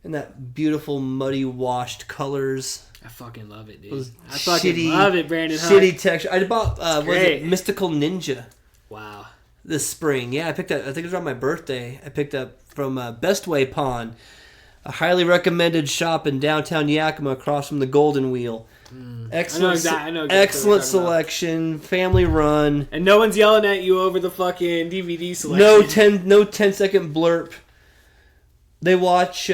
S5: And that beautiful, muddy, washed colors.
S6: I fucking love it, dude.
S5: Those
S6: I fucking
S5: shitty-
S6: love it, Brandon Huck.
S5: Shitty texture. I bought, was
S6: great.
S5: it Mystical Ninja?
S6: Wow.
S5: This spring. Yeah, I picked up, I think it was around my birthday. I picked up from Best Way Pawn, a highly recommended shop in downtown Yakima across from the Golden Wheel. Excellent,
S6: I know exactly what
S5: excellent
S6: you're talking about.
S5: selection, family run.
S6: And no one's yelling at you over the fucking DVD selection.
S5: No 10-second blurb. They watch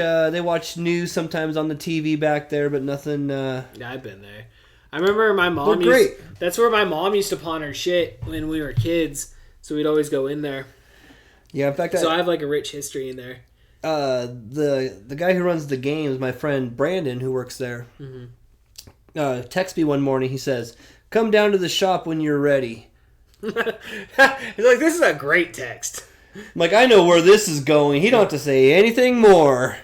S5: news sometimes on the TV back there, but nothing.
S6: Yeah, I've been there. I remember my mom
S5: They're great.
S6: That's where my mom used to pawn her shit when we were kids. So we'd always go in there.
S5: Yeah, in fact,
S6: So I have like a rich history in there.
S5: the guy who runs the games, my friend Brandon, who works there, texted me one morning. He says, "Come down to the shop when you're ready."
S6: He's like, this is a great text.
S5: I'm like, I know where this is going. He don't have to say anything more.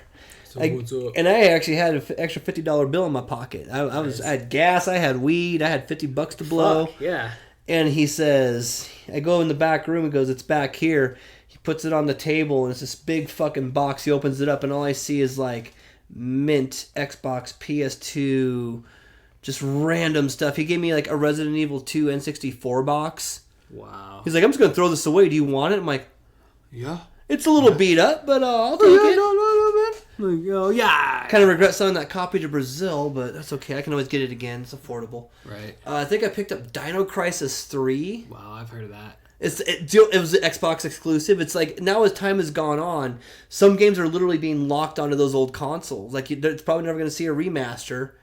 S6: So what's up?
S5: And I actually had an extra $50 bill in my pocket. I had gas, I had weed, I had $50 to blow.
S6: Fuck, yeah.
S5: And he says, I go in the back room. He goes, "It's back here." He puts it on the table, and it's this big fucking box. He opens it up, and all I see is like Mint, Xbox, PS2, just random stuff. He gave me like a Resident Evil 2 N64 box.
S6: Wow.
S5: He's like, "I'm just gonna throw this away. Do you want it?" I'm like,
S6: Yeah.
S5: "It's a little beat up, but I'll take it."
S6: Like, oh, yeah.
S5: Kind of regret selling that copy to Brazil, but that's okay. I can always get it again. It's affordable.
S6: Right.
S5: I think I picked up Dino Crisis 3.
S6: Wow, I've heard of that.
S5: It was an Xbox exclusive. It's like now as time has gone on, some games are literally being locked onto those old consoles. Like it's probably never going to see a remaster.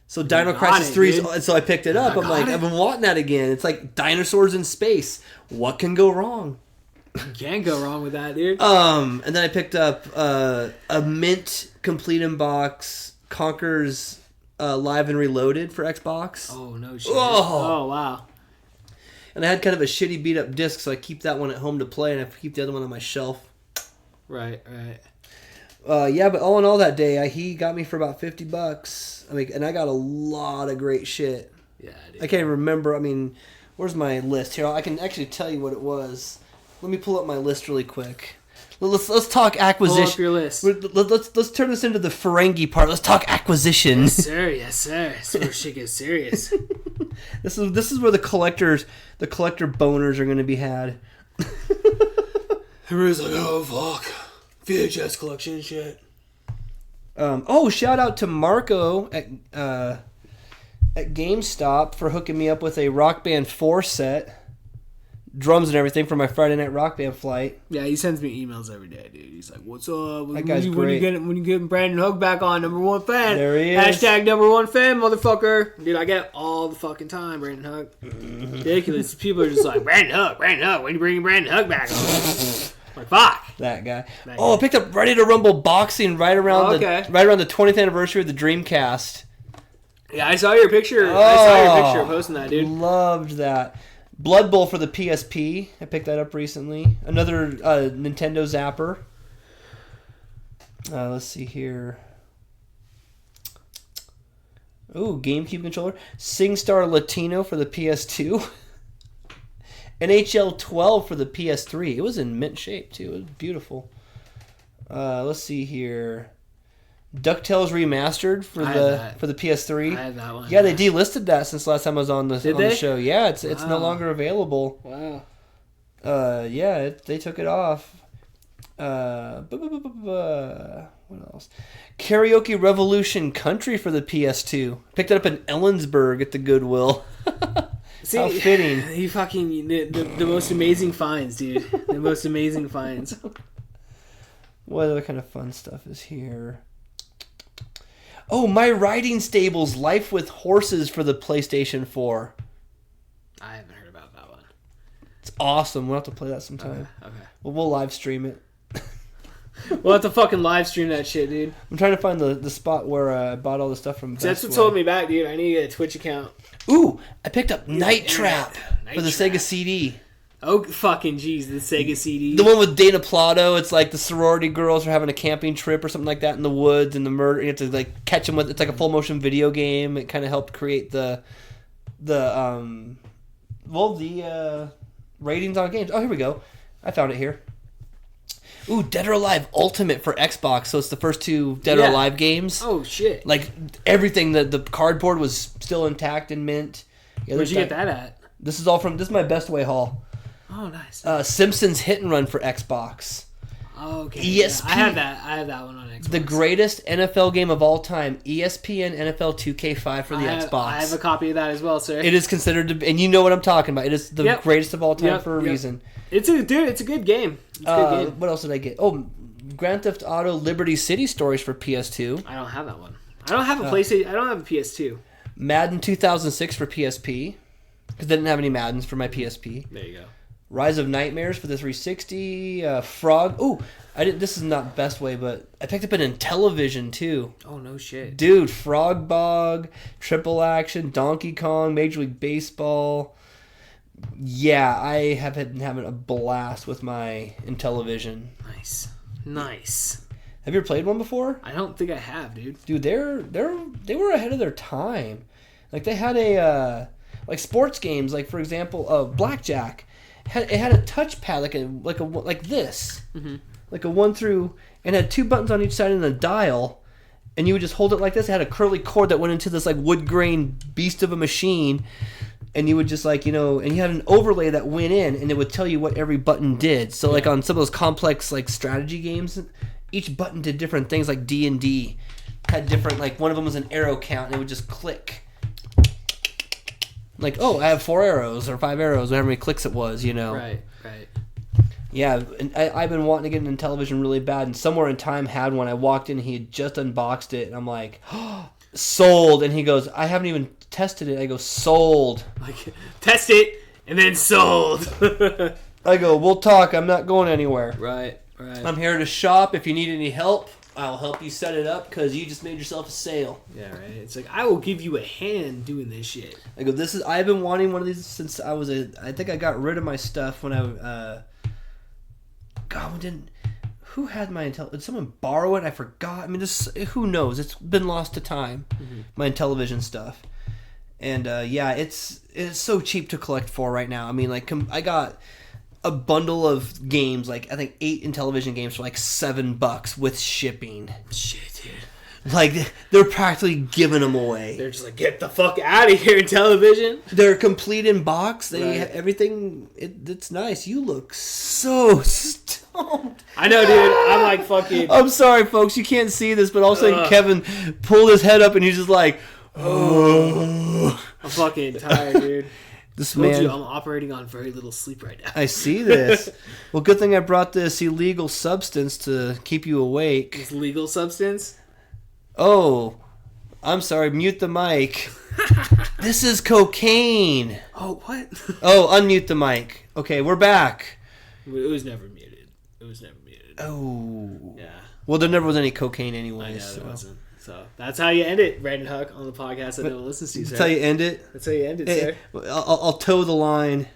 S5: So Dino Crisis 3, and so I picked it up. I'm like, I've been wanting that again. It's like dinosaurs in space. What can go wrong?
S6: You can't go wrong with that, dude.
S5: And then I picked up a Mint Complete in Box Conker's Live and Reloaded for Xbox.
S6: Oh, no shit. Oh, wow.
S5: And I had kind of a shitty beat up disc, so I keep that one at home to play, and I keep the other one on my shelf.
S6: Right.
S5: Yeah, but all in all that day, he got me for about $50. I mean, and I got a lot of great shit.
S6: Yeah, dude.
S5: I can't even remember. I mean, where's my list here? I can actually tell you what it was. Let me pull up my list really quick. Let's talk acquisition.
S6: Pull up your list.
S5: Let's turn this into the Ferengi part. Let's talk acquisition.
S6: Yes, sir. That's where shit gets serious.
S5: This is where the collector boners are going to be had.
S6: Everybody's like, oh fuck, VHS collection and shit.
S5: Shout out to Marco at GameStop for hooking me up with a Rock Band 4 set. Drums and everything for my Friday night Rock Band flight.
S6: Yeah, he sends me emails every day, dude. He's like, what's up?
S5: That guy's great.
S6: When you getting Brandon Huck back on, #1 fan.
S5: There he is.
S6: Hashtag #1 fan, motherfucker. Dude, I get it all the fucking time, Brandon Huck. Ridiculous. People are just like, Brandon Huck, when you bringing Brandon Huck back on? Like, fuck.
S5: That guy. I picked up Ready to Rumble Boxing right around the 20th anniversary of the Dreamcast.
S6: Yeah, I saw your picture. I saw your picture posting that, dude.
S5: Loved that. Blood Bowl for the PSP. I picked that up recently. Another Nintendo Zapper. Let's see here. Ooh, GameCube controller. SingStar Latino for the PS2. NHL 12 for the PS3. It was in mint shape, too. It was beautiful. Let's see here. DuckTales Remastered for the PS3.
S6: I had that one.
S5: Yeah, they delisted that since last time I was on the show. Yeah, it's no longer available.
S6: Wow.
S5: They took it off. What else? Karaoke Revolution Country for the PS2. Picked it up in Ellensburg at the Goodwill.
S6: See,
S5: how fitting.
S6: He fucking the most amazing finds, dude. The most amazing finds.
S5: What other kind of fun stuff is here? Oh, My Riding Stables Life with Horses for the PlayStation 4.
S6: I haven't heard about that one.
S5: It's awesome. We'll have to play that sometime.
S6: Okay.
S5: Well, we'll live stream it.
S6: We'll have to fucking live stream that shit, dude.
S5: I'm trying to find the spot where I bought all the stuff from Best
S6: That's what
S5: Way.
S6: told me back, dude. I need to get a Twitch account.
S5: Ooh, I picked up Night Trap for the Sega CD.
S6: Oh, fucking jeez, the Sega CD.
S5: The one with Dana Plato. It's like the sorority girls are having a camping trip or something like that in the woods, and the murder. You have to like catch them with. It's like a full motion video game. It kind of helped create the ratings on games. Oh, here we go. I found it here. Ooh, Dead or Alive Ultimate for Xbox. So it's the first two Dead or Alive games.
S6: Oh shit!
S5: Like everything, the cardboard was still intact and mint. Yeah,
S6: where'd you get that at?
S5: This is my Best Way haul.
S6: Oh, nice.
S5: Simpsons Hit and Run for Xbox.
S6: Oh, okay.
S5: ESP.
S6: Yeah, I have that one on Xbox.
S5: The greatest NFL game of all time, ESPN NFL 2K5 for the Xbox.
S6: I have a copy of that as well, sir.
S5: It is considered to be, and you know what I'm talking about. It is the greatest of all time for a reason.
S6: It's a good game. It's a good game.
S5: What else did I get? Oh, Grand Theft Auto Liberty City Stories for PS2.
S6: I don't have that one. I don't have a PlayStation. I don't have a PS2.
S5: Madden 2006 for PSP. Because they didn't have any Maddens for my PSP.
S6: There you go.
S5: Rise of Nightmares for the 360. Frog. Ooh, this is not Best Way, but I picked up an Intellivision too.
S6: Oh no shit,
S5: dude! Frog Bog, Triple Action, Donkey Kong, Major League Baseball. Yeah, I have been having a blast with my Intellivision.
S6: Nice.
S5: Have you ever played one before?
S6: I don't think I have, dude.
S5: Dude, they were ahead of their time. Like they had a like sports games, like for example, Blackjack. It had a touchpad like this, like a 1 through, and had 2 buttons on each side and a dial, and you would just hold it like this. It had a curly cord that went into this like wood grain beast of a machine, and you would just and you had an overlay that went in, and it would tell you what every button did. So like on some of those complex like strategy games, each button did different things. Like D&D had different, like one of them was an arrow count, and it would just click. Like, oh, I have 4 arrows or 5 arrows, however many clicks it was,
S6: Right.
S5: Yeah, and I've been wanting to get into television really bad, and Somewhere in Time had one. I walked in, he had just unboxed it, and I'm like, oh, sold. And he goes, I haven't even tested it. I go, sold.
S6: Like, test it and then sold.
S5: I go, we'll talk. I'm not going anywhere.
S6: Right.
S5: I'm here to shop. If you need any help, I'll help you set it up because you just made yourself a sale.
S6: Yeah, right. It's like, I will give you a hand doing this shit.
S5: I go, I've been wanting one of these since I think I got rid of my stuff when who had my did someone borrow it? I forgot. I mean, who knows? It's been lost to time. My Intellivision stuff, and it's so cheap to collect for right now. I mean, like I got a bundle of games, like I think 8 Intellivision games for like $7 with shipping.
S6: Shit, dude.
S5: Like they're practically giving them away.
S6: They're just like, get the fuck out of here, Intellivision.
S5: They're complete in box. They have everything. It's nice. You look so stoned.
S6: I know, dude. I'm like fucking.
S5: I'm sorry, folks. You can't see this, but all of a sudden Kevin pulled his head up and he's just like, oh.
S6: I'm fucking tired, dude.
S5: This
S6: I told
S5: man.
S6: you I'm operating on very little sleep right now.
S5: I see this. Well, good thing I brought this illegal substance to keep you awake.
S6: This legal substance?
S5: Oh, I'm sorry. Mute the mic. This is cocaine.
S6: Oh, what?
S5: Oh, unmute the mic. Okay, we're back.
S6: It was never muted.
S5: Oh.
S6: Yeah.
S5: Well, there never was any cocaine
S6: I
S5: anyway.
S6: know, there wasn't. So that's how you end it, Brandon Huck, on the podcast that no one listens to, sir.
S5: That's how you end it?
S6: That's how you end it, sir.
S5: I'll toe the line.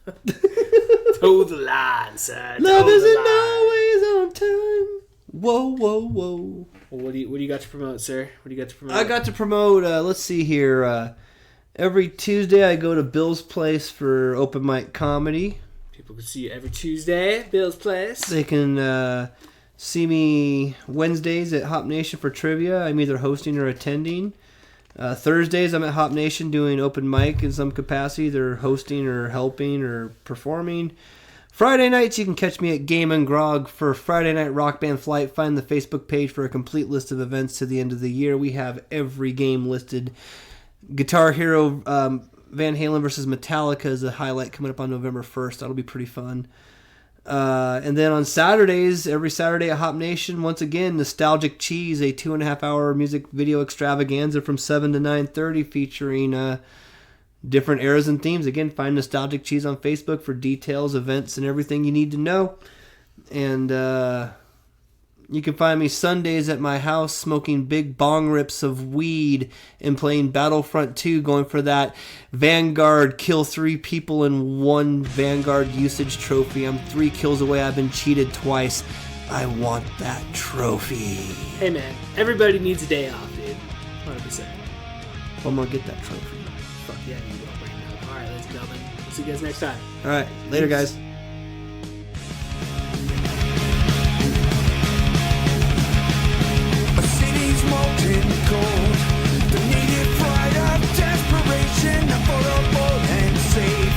S6: Toe the line, sir.
S5: Love
S6: Toe the
S5: isn't
S6: line.
S5: always on time. Whoa, whoa, whoa.
S6: Well, what do you got to promote, sir? What do you got to promote?
S5: I got to promote, let's see here. Every Tuesday I go to Bill's Place for open mic comedy.
S6: People can see you every Tuesday at Bill's Place.
S5: They can see me Wednesdays at Hop Nation for trivia. I'm either hosting or attending. Thursdays I'm at Hop Nation doing open mic in some capacity, either hosting or helping or performing. Friday nights you can catch me at Game and Grog for Friday Night Rock Band Flight. Find the Facebook page for a complete list of events to the end of the year. We have every game listed. Guitar Hero Van Halen versus Metallica is a highlight coming up on November 1st. That'll be pretty fun. And then on Saturdays, every Saturday at Hop Nation, once again, Nostalgic Cheese, a 2.5 hour music video extravaganza from 7 to 9:30 featuring different eras and themes. Again, find Nostalgic Cheese on Facebook for details, events, and everything you need to know. And you can find me Sundays at my house smoking big bong rips of weed and playing Battlefront 2, going for that Vanguard kill 3 people in 1 Vanguard usage trophy. I'm 3 kills away. I've been cheated twice. I want that trophy.
S6: Hey, man. Everybody needs a day off, dude. 100%.
S5: I'm going to get that trophy.
S6: Fuck yeah, you will right now. Alright, ladies and gentlemen. We'll see you guys next time.
S5: All right. Later, guys.
S7: A city's molten cold. The native pride of desperation, affordable and safe.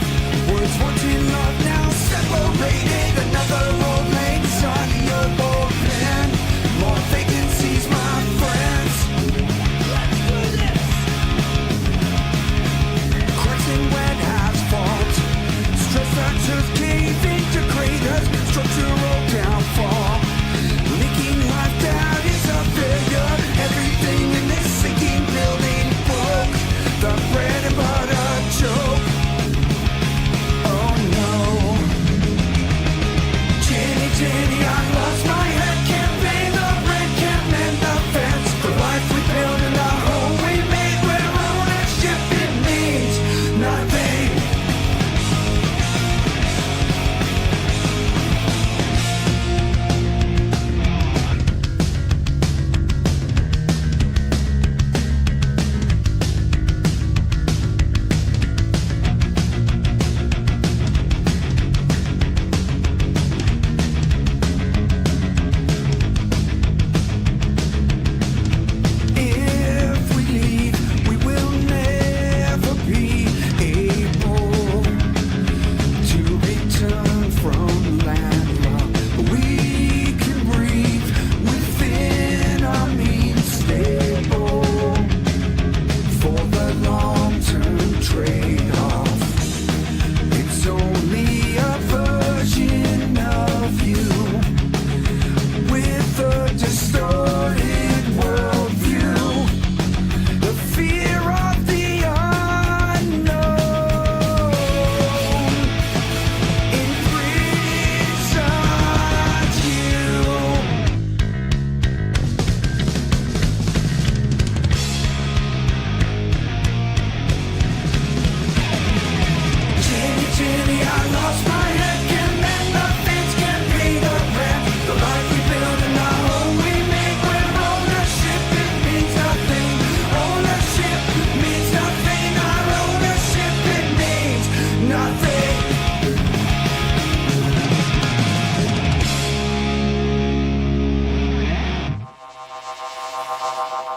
S7: Words once in love, now separated. Another old lane's on your open. More vacancies, my friends. Let's do this. Cracks in wet asphalt. Stress fractures,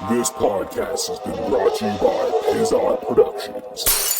S1: This podcast has been brought to you by Pizar Productions.